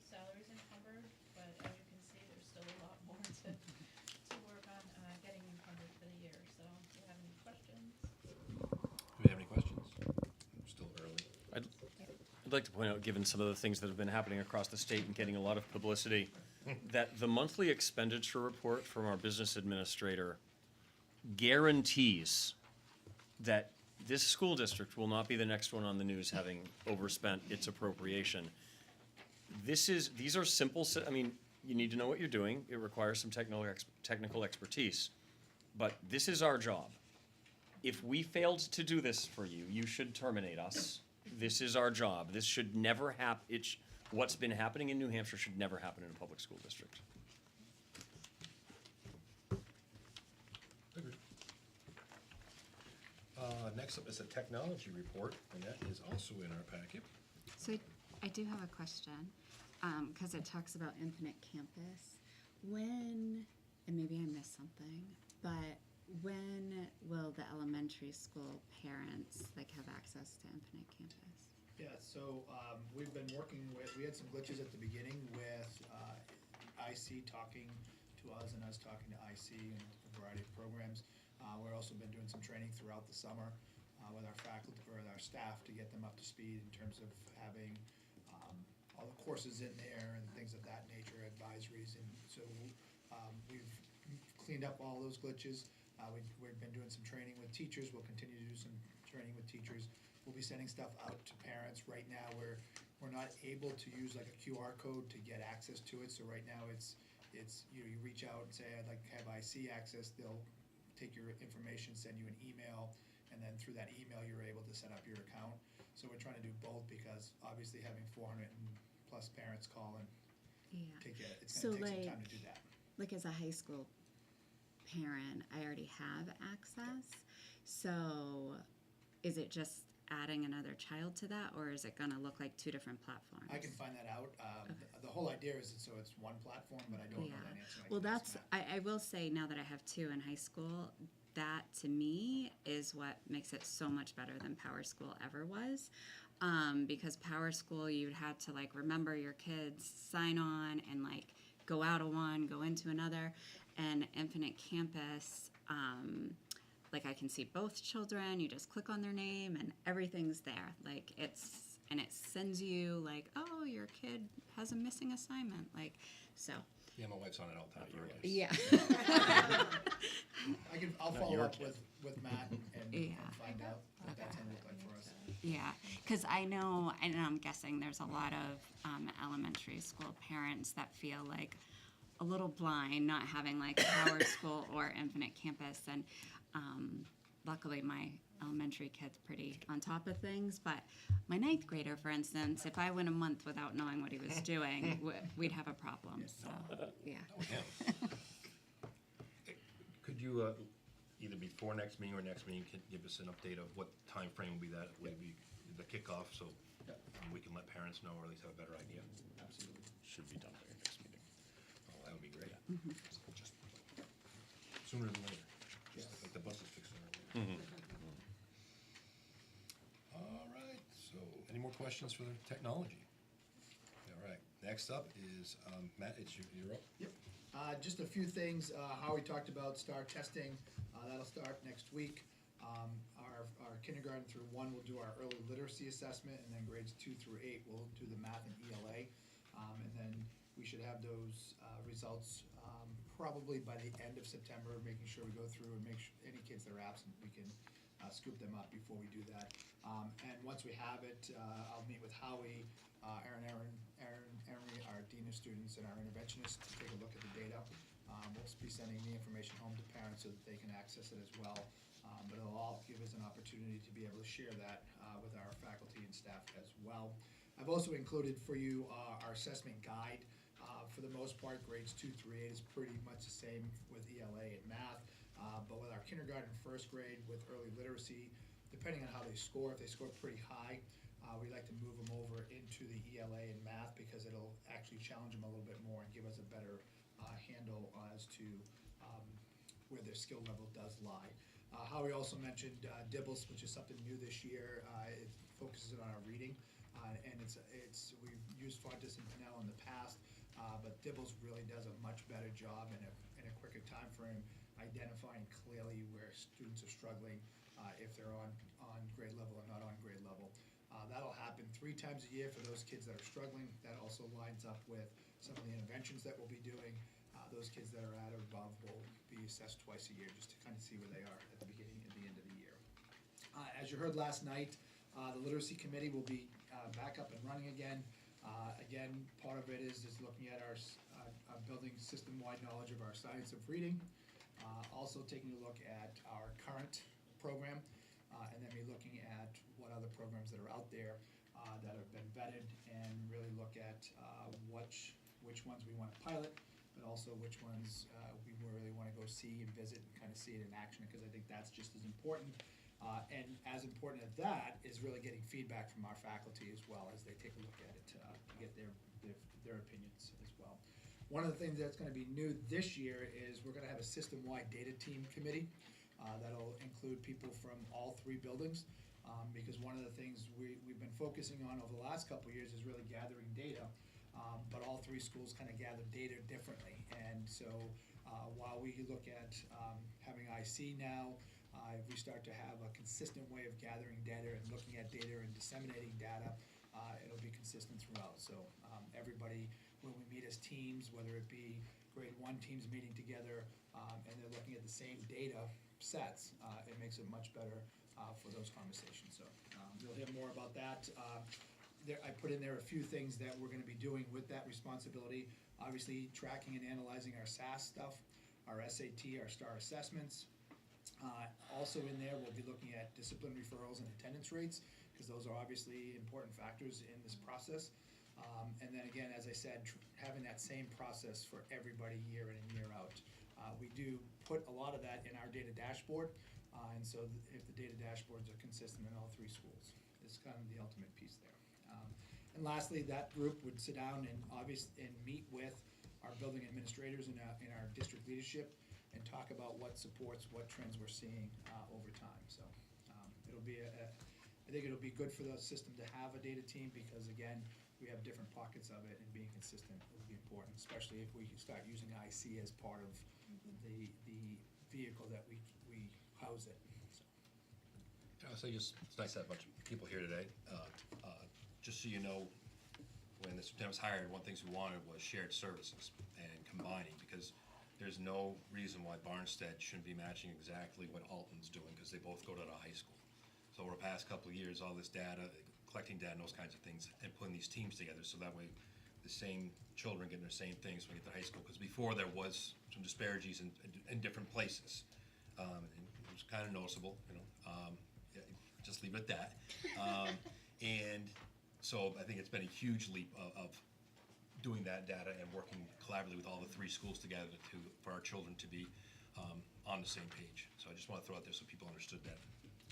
salaries I'd like to point out, given some of the things that have been happening across the state and getting a lot of publicity, that the monthly expenditure report from our business administrator guarantees that this school district will not be the next one on the news having overspent its appropriation. These are simple, I mean, you need to know what you're doing. It requires some technical expertise. But this is our job. If we failed to do this for you, you should terminate us. This is our job. This should never happen. What's been happening in New Hampshire should never happen in a public school district. Agreed. Next up is a technology report, and that is also in our packet. So I do have a question, because it talks about Infinite Campus. When, and maybe I missed something, but when will the elementary school parents like have access to Infinite Campus? Yeah, so we've been working with, we had some glitches at the beginning with IC talking to us and us talking to IC and a variety of programs. We've also been doing some training throughout the summer with our faculty, or with our staff, to get them up to speed in terms of having all the courses in there and things of that nature, advisories. And so we've cleaned up all those glitches. We've been doing some training with teachers. We'll continue to do some training with teachers. We'll be sending stuff out to parents. Right now, we're not able to use like a QR code to get access to it. So right now, it's you reach out and say, I'd like to have IC access. They'll take your information, send you an email, and then through that email, you're able to set up your account. So we're trying to do both, because obviously having 400 and plus parents call and it's gonna take some time to do that. Like as a high school parent, I already have access. So is it just adding another child to that, or is it gonna look like two different platforms? I can find that out. The whole idea is so it's one platform, but I don't know that answer. Well, I will say, now that I have two in high school, that to me is what makes it so much better than Power School ever was. Because Power School, you'd have to like remember your kids, sign on, and like go out of one, go into another. And Infinite Campus, like I can see both children, you just click on their name and everything's there. Like and it sends you like, oh, your kid has a missing assignment. Like, so. Yeah, my wife's on it all the time. Yeah. I'll follow up with Matt and find out what that's gonna look like for us. Yeah, because I know, and I'm guessing there's a lot of elementary school parents that feel like a little blind, not having like Power School or Infinite Campus. And luckily my elementary kid's pretty on top of things, but my 9th grader, for instance, if I went a month without knowing what he was doing, we'd have a problem. So, yeah. Could you, either before next meeting or next meeting, can give us an update of what time frame will be the kickoff, so we can let parents know, or at least have a better idea? Absolutely. Should be done by your next meeting. Oh, that would be great. Just sooner than later. Just like the buses fix sooner than later. All right, so any more questions for the technology? All right, next up is, Matt, you're up. Yep. Just a few things. Howie talked about STAR testing. That'll start next week. Our kindergarten through 1 will do our early literacy assessment, and then grades 2 through 8 will do the math and ELA. And then we should have those results probably by the end of September, making sure we go through and make sure any kids that are absent, we can scoop them up before we do that. And once we have it, I'll meet with Howie, Aaron, our Dean of Students, and our interventionist to take a look at the data. We'll be sending the information home to parents so that they can access it as well. But it'll all give us an opportunity to be able to share that with our faculty and staff as well. I've also included for you our assessment guide. For the most part, grades 2 through 8 is pretty much the same with ELA and math. But with our kindergarten, 1st grade, with early literacy, depending on how they score, if they score pretty high, we like to move them over into the ELA and math, because it'll actually challenge them a little bit more and give us a better handle as to where their skill level does lie. Howie also mentioned Dibbles, which is something new this year. It focuses on our reading, and we've used Fontes and Pinnell in the past, but Dibbles really does a much better job in a quicker time frame, identifying clearly where students are struggling, if they're on grade level or not on grade level. That'll happen 3 times a year for those kids that are struggling. That also lines up with some of the interventions that we'll be doing. Those kids that are at or above will be assessed twice a year, just to kind of see where they are at the beginning and the end of the year. As you heard last night, the literacy committee will be back up and running again. Again, part of it is looking at our building system-wide knowledge of our science of reading. Also taking a look at our current program, and then be looking at what other programs that are out there that have been vetted, and really look at which ones we want to pilot, but also which ones we really want to go see and visit and kind of see it in action, because I think that's just as important. And as important as that is really getting feedback from our faculty as well as they take a look at it to get their opinions as well. One of the things that's going to be new this year is we're going to have a system-wide data team committee that'll include people from all 3 buildings, because one of the things we've been focusing on over the last couple of years is really gathering data, but all 3 schools kind of gather data differently. And so while we look at having IC now, if we start to have a consistent way of gathering data and looking at data and disseminating data, it'll be consistent throughout. So everybody, when we meet as teams, whether it be grade 1 teams meeting together and they're looking at the same data sets, it makes it much better for those conversations. So you'll hear more about that. I put in there a few things that we're going to be doing with that responsibility. Obviously, tracking and analyzing our SAS stuff, our SAT, our STAR assessments. Also in there, we'll be looking at discipline referrals and attendance rates, because those are obviously important factors in this process. And then again, as I said, having that same process for everybody year in and year out. We do put a lot of that in our data dashboard, and so if the data dashboards are consistent in all 3 schools, it's kind of the ultimate piece there. And lastly, that group would sit down and meet with our building administrators and our district leadership and talk about what supports, what trends we're seeing over time. So it'll be I think it'll be good for the system to have a data team, because again, we have different pockets of it, and being consistent will be important, especially if we can start using IC as part of the vehicle that we house it. So it's nice to have a bunch of people here today. Just so you know, when the superintendent was hired, one of the things we wanted was shared services and combining, because there's no reason why Barnstead shouldn't be matching exactly what Alton's doing, because they both go to the high school. So over the past couple of years, all this data, collecting data and those kinds of things, and putting these teams together, so that way the same children getting the same things when they get to high school. Because before there was some disparities in different places. And it was kind of noticeable, yeah, just leave it at that. And so I think it's been a huge leap of doing that data and working collaboratively with all the 3 schools together for our children to be on the same page. So I just want to throw out there so people understood that.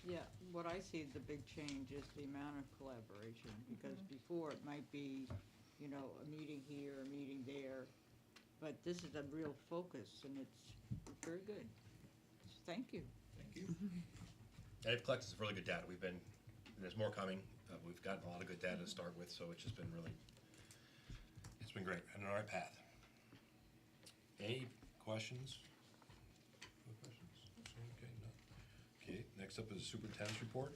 Yeah, what I see the big change is the amount of collaboration, because before it might be, a meeting here, a meeting there, but this is a real focus, and it's very good. So thank you. Thank you. And they've collected some really good data. There's more coming. We've gotten a lot of good data to start with, so it's just been it's been great, and on the right path. Any questions? No questions? Okay, no. Okay, next up is the superintendent's report.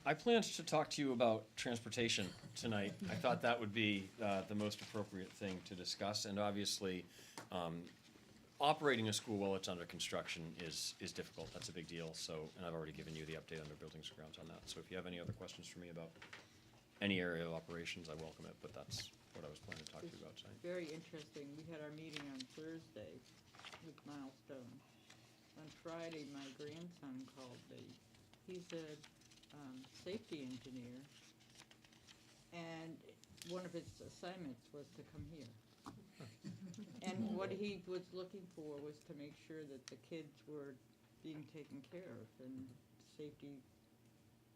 I planned to talk to you about transportation tonight. I thought that would be the most appropriate thing to discuss, and obviously, operating a school while it's under construction is difficult. That's a big deal. So, and I've already given you the update under buildings and grounds on that. So if you have any other questions for me about any area of operations, I welcome it, but that's what I was planning to talk to you about tonight. Very interesting. We had our meeting on Thursday with Milestone. On Friday, my grandson called me. He's a safety engineer, and one of his assignments was to come here. And what he was looking for was to make sure that the kids were being taken care of, and safety,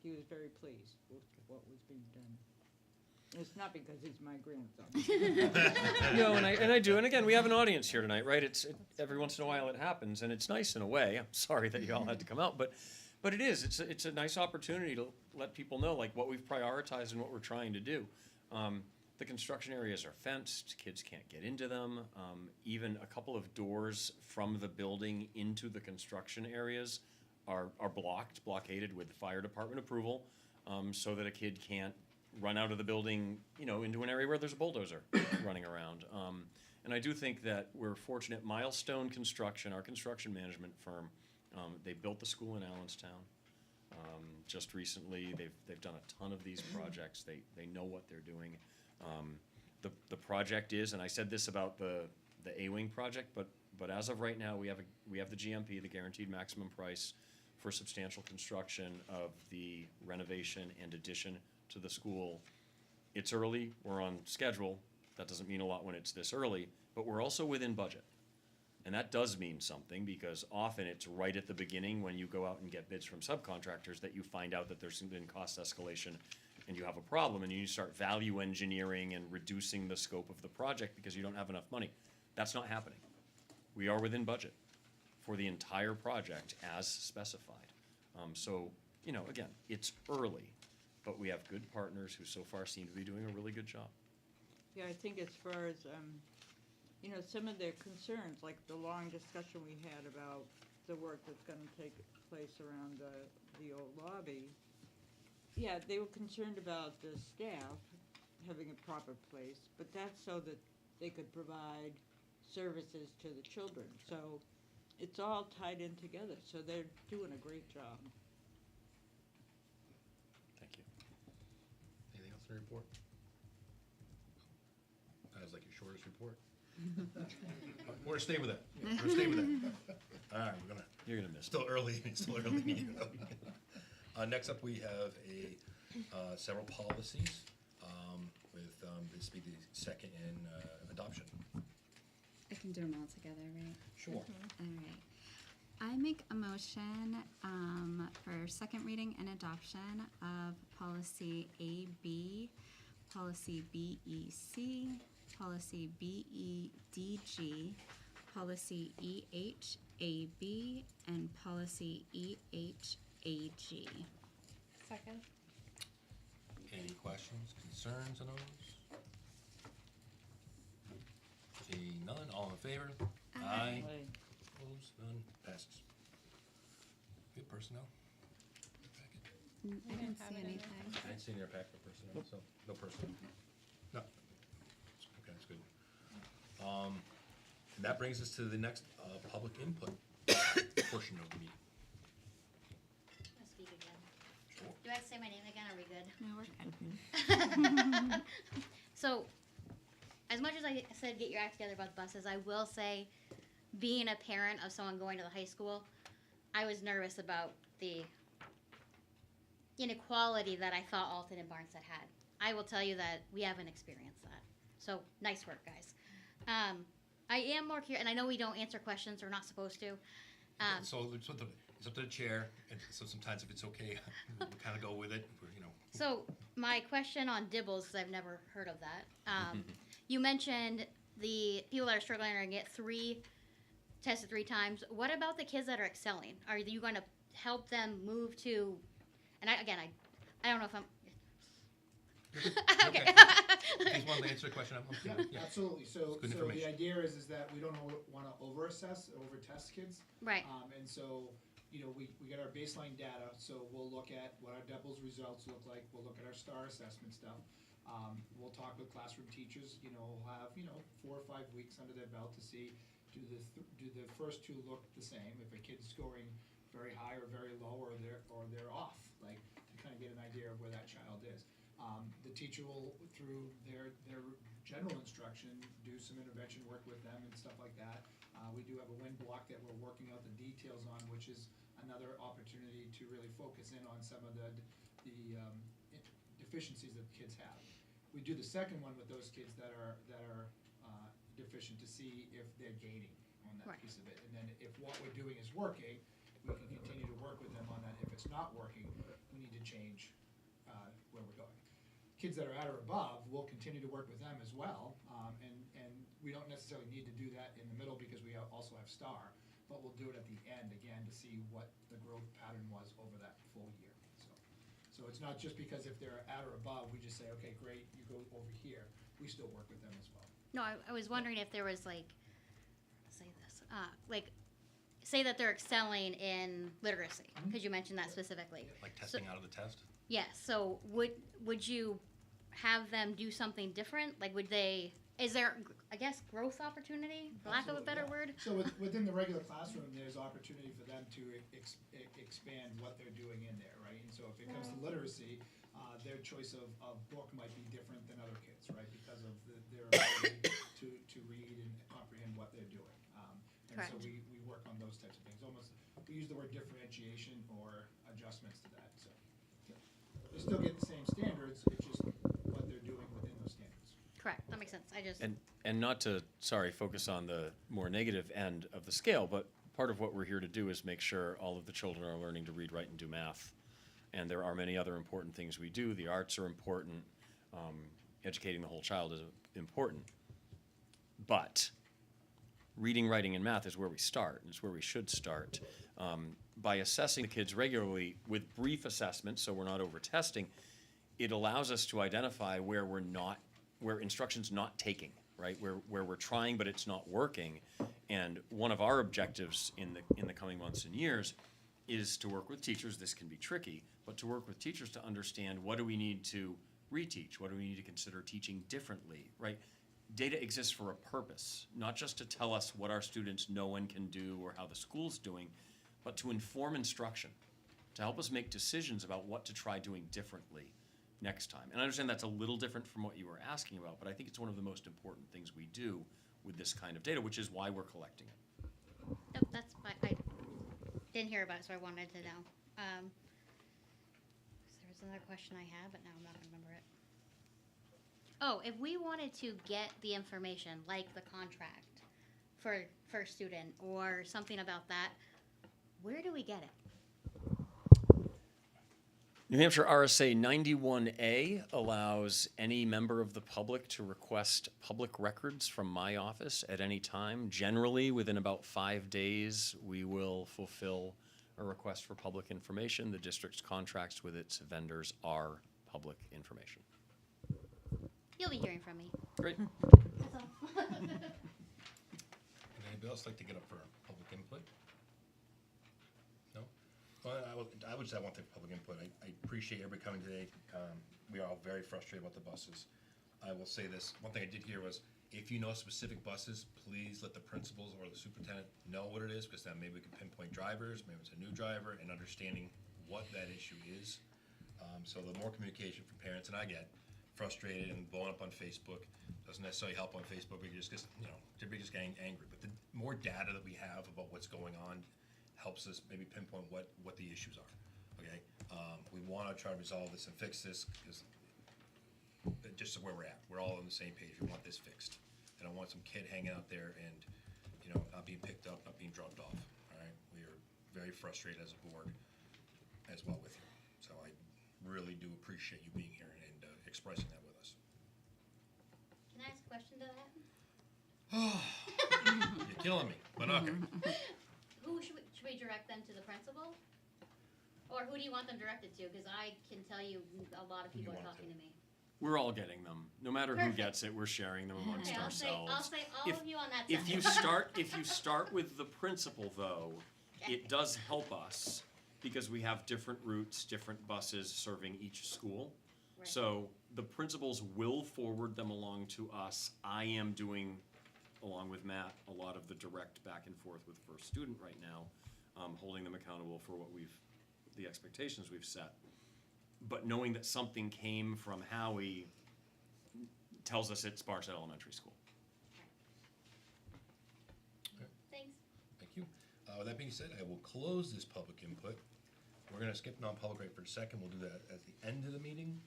he was very pleased with what was being done. It's not because he's my grandson. No, and I do. And again, we have an audience here tonight, right? Every once in a while it happens, and it's nice in a way. I'm sorry that you all had to come out, but it is. It's a nice opportunity to let people know like what we've prioritized and what we're trying to do. The construction areas are fenced. Kids can't get into them. Even a couple of doors from the building into the construction areas are blockaded with fire department approval. so that a kid can't run out of the building, into an area where there's a bulldozer running around. And I do think that we're fortunate. Milestone Construction, our construction management firm, they built the school in Allenstown. Just recently, they've done a ton of these projects. They know what they're doing. The project is, and I said this about the A-wing project, but as of right now, we have the GMP, the guaranteed maximum price, for substantial construction of the renovation and addition to the school. It's early, we're on schedule. That doesn't mean a lot when it's this early, but we're also within budget. And that does mean something, because often it's right at the beginning when you go out and get bids from subcontractors that you find out that there's been cost escalation and you have a problem, and you start value engineering and reducing the scope of the project because you don't have enough money. That's not happening. We are within budget for the entire project as specified. So, again, it's early, but we have good partners who so far seem to be doing a really good job. Yeah, I think as far as, some of their concerns, like the long discussion we had about the work that's gonna take place around the old lobby. Yeah, they were concerned about the staff having a proper place, but that's so that they could provide services to the children. So it's all tied in together, so they're doing a great job. Thank you. Anything else in the report? That was like your shortest report. We're gonna stay with that. We're gonna stay with that. All right, You're gonna miss it. still early. Next up, we have several policies, with, this will be the second in, adoption. I can do them all together, right? Sure. All right. I make a motion for second reading and adoption of policy AB, policy BEC, policy BEDG, policy EHAB, and policy EHAG. Second. Any questions, concerns on those? Seeing none, all in favor? Aye. Like, Opposed, none, passes. We have personnel? I didn't didn't have see it in there. anything. I didn't see any packet for personnel, so no personnel. No. Okay, that's good. And that brings us to the next public input portion of the meeting. I'll speak again. Sure. Do I have to say my name again? Are we good? No, we're good. So, as much as I said get your act together about the buses, I will say, being a parent of someone going to the high school, I was nervous about the inequality that I thought Alton and Barnstead had. I will tell you that we haven't experienced that. So, nice work, guys. I am more curious, and I know we don't answer questions, we're not supposed to. So it's up to the chair, and so sometimes if it's okay, we'll kind of go with it, So, my question on Dibbles, because I've never heard of that. You mentioned the people that are struggling are going to get tested 3 times. What about the kids that are excelling? Are you going to help them move to, and I don't know if I'm, okay. If you want to answer the question, I'm Yeah, yeah. absolutely. So Good the information. idea is that we don't want to over-assess, over-test kids. Right. And so, we get our baseline data, so we'll look at what our doubles results look like, we'll look at our STAR assessment stuff. We'll talk with classroom teachers, we'll have, 4 or 5 weeks under their belt to see, do the first 2 look the same? If a kid's scoring very high or very low, or they're off, like, to kind of get an idea of where that child is. The teacher will, through their general instruction, do some intervention work with them and stuff like that. We do have a win block that we're working out the details on, which is another opportunity to really focus in on some of the deficiencies that kids have. We do the second one with those kids that are deficient to see if they're gaining on that Right. piece of it. And then if what we're doing is working, we can continue to work with them on that. If it's not working, we need to change where we're going. Kids that are at or above, we'll continue to work with them as well, and we don't necessarily need to do that in the middle because we also have STAR, but we'll do it at the end again to see what the growth pattern was over that full year. So it's not just because if they're at or above, we just say, okay, great, you go over here. We still work with them as well. No, I was wondering if there was say that they're excelling in literacy, because you mentioned that specifically. Like testing out of the test? Yes, so would you have them do something different? Like, is there, I guess, growth opportunity, for lack of a better word? So within the regular classroom, there's opportunity for them to expand what they're doing in there, right? And so if it comes to literacy, their choice of book might be different than other kids, right? Because of their ability to read and comprehend what they're doing. And so Correct. we work on those types of things. Almost, we use the word differentiation or adjustments to that, so. They still get the same standards, it's just what they're doing within those standards. Correct, that makes sense. I just, And not to, focus on the more negative end of the scale, but part of what we're here to do is make sure all of the children are learning to read, write, and do math. And there are many other important things we do. The arts are important. Educating the whole child is important. But reading, writing, and math is where we start. It's where we should start. By assessing the kids regularly with brief assessments, so we're not over-testing, it allows us to identify where instruction's not taking, right? Where we're trying, but it's not working. And one of our objectives in the coming months and years is to work with teachers. This can be tricky, but to work with teachers to understand, what do we need to reteach? What do we need to consider teaching differently, right? Data exists for a purpose, not just to tell us what our students know and can do or how the school's doing, but to inform instruction, to help us make decisions about what to try doing differently next time. And I understand that's a little different from what you were asking about, but I think it's one of the most important things we do with this kind of data, which is why we're collecting it. nope, that's fine. I didn't hear about it, so I wanted to know. There was another question I had, but now I'm not gonna remember it. Oh, if we wanted to get the information, like the contract for a student or something about that, where do we get it? New Hampshire RSA 91A allows any member of the public to request public records from my office at any time. Generally, within about 5 days, we will fulfill a request for public information. The district's contracts with its vendors are public information. You'll be hearing from me. Great. That's all. Would anybody else like to get up for public input? No? Well, I would say I want the public input. I appreciate everybody coming today. We are all very frustrated about the buses. I will say this, one thing I did hear was, if you know specific buses, please let the principals or the superintendent know what it is, because then maybe we can pinpoint drivers, maybe it's a new driver, and understanding what that issue is. So the more communication from parents, and I get frustrated and blowing up on Facebook, doesn't necessarily help on Facebook, we just, everybody just getting angry. But the more data that we have about what's going on helps us maybe pinpoint what the issues are, okay? We wanna try to resolve this and fix this, because just where we're at, we're all on the same page, we want this fixed. I don't want some kid hanging out there and, not being picked up, not being dropped off, all right? We are very frustrated as a board as well with you. So I really do appreciate you being here and expressing that with us. Can I ask a question to that? You're killing me, but okay. Who should we direct them to, the principal? Or who do you want them directed to? Because I can tell you a lot of Who do you people are want talking to? to me. We're all getting them. No matter who Perfect. gets it, we're sharing them amongst Okay, ourselves. I'll say all If- of you on that If side. you start with the principal, though, it does help us because we have different routes, different buses serving each school. Right. So the principals will forward them along to us. I am doing, along with Matt, a lot of the direct back and forth with First Student right now, holding them accountable for the expectations we've set. But knowing that something came from Howie tells us it's Barnstable Elementary School. Thanks. Thank you. With that being said, I will close this public input. We're gonna skip non-public right for a second. We'll do that at the end of the meeting.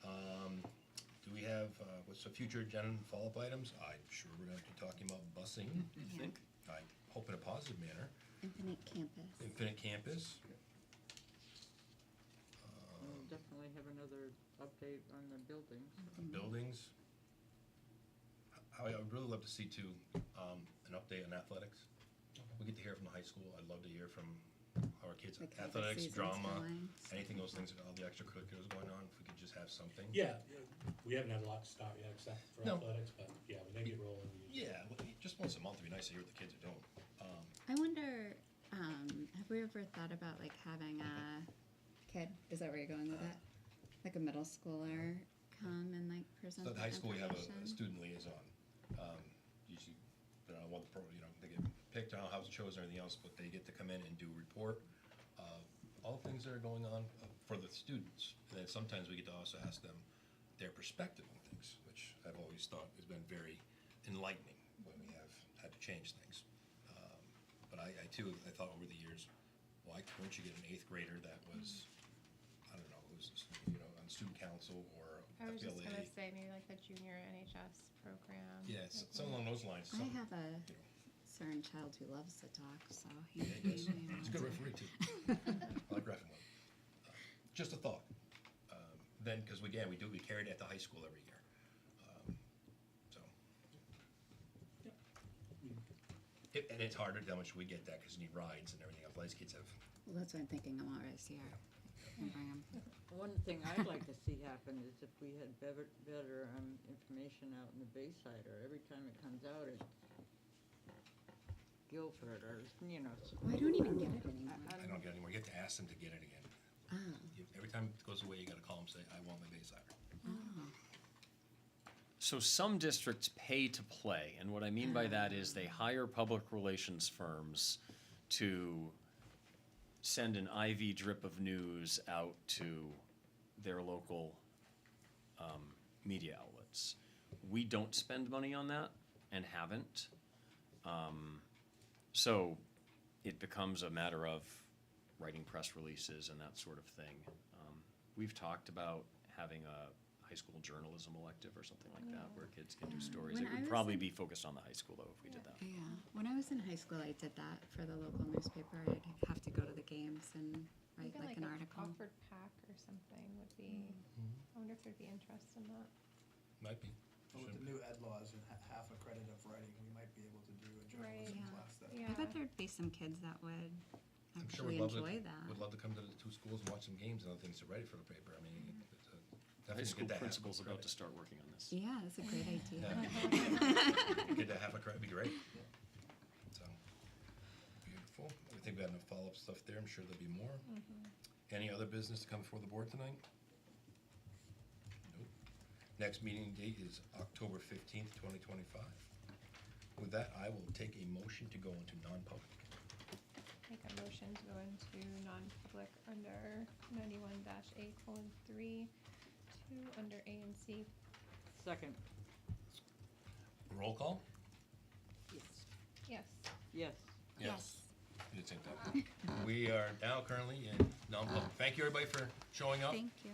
Do we have, what's the future agenda and follow-up items? I'm sure we're gonna be talking about busing, I think. I hope in a positive manner. Infinite Campus. Infinite Campus. We'll definitely have another update on the buildings. Buildings. Howie, I would really love to see too, an update on athletics. We get to hear from the high school. I'd love to hear from our kids, Like how the athletics, season's drama, going. anything, those things, all the extracurriculars going on, if we could just have something. Yeah, we haven't had a lot to start yet, except for No. athletics, but yeah, when they get rolling. Yeah, well, just once a month, it'd be nice to hear what the kids are doing. I wonder, Have we ever thought about like having a kid? Is that where you're going with it? Like a middle schooler come and like present So at the the high school, you have a information? student liaison. Usually, I don't know what they get picked, I don't know how it's chosen or anything else, but they get to come in and do a report of all things that are going on for the students. And then sometimes we get to also ask them their perspective on things, which I've always thought has been very enlightening when we have had to change things. But I too, I thought over the years, why couldn't you get an 8th grader that was, I don't know, who's, on student council or I was just FBLA? gonna say maybe like the junior NHS program. Yeah, like something along those lines. I some- have a you know. certain child who loves to talk, so he. Yeah, he does. he may He's a good want to- referee too. I like reffing with him. Just a thought. Then, because we carried it at the high school every year. So. And it's harder how much we get that because you need rides and everything else. These kids have. Well, that's what I'm thinking. I'm always here. And bring 'em. One thing I'd like to see happen is if we had better information out in the Bayside, or every time it comes out, it's Guilford, or, Oh, I don't even get it anymore. I don't get it anymore. You have to ask them to get it again. Oh, Every time it goes away, you got to call them and say, "I want my Baysider." oh. So some districts pay to play, and what I mean by that is they hire public relations firms to send an IV drip of news out to their local media outlets. We don't spend money on that and haven't. So it becomes a matter of writing press releases and that sort of thing. We've talked about having a high school journalism elective or something like that, where kids can do stories. When It I would was probably in- be focused on the high school, though, if we did that. Yeah, when I was in high school, I did that for the local newspaper. I'd have to go to the games and write Even like an a article. Oxford Pack or something would be, I wonder if there'd be interest in that. Might be. But with the new ed laws and half a credit of writing, we might be able to do a journalism Yeah. class that. Yeah. I bet there'd be some kids that would I'm sure actually we'd love enjoy to, that. would love to come to the 2 schools and watch some games and other things to write for the paper. I mean, it's The high definitely school good to have principal's a about credit. to start working on this. Yeah, that's a great idea. Good to have a credit, would be great. So, beautiful. I think we had enough follow-up stuff there. I'm sure there'll be more. Any other business to come before the board tonight? Nope. Next meeting date is October 15th, 2025. With that, I will take a motion to go into non-public. Make a motion to go into non-public under 91-A:3, 2 under A and C. second, Roll call? Yes. yes. Yes. You did the same thing. We are now currently in non-public. Thank you, everybody, for showing up. Thank you.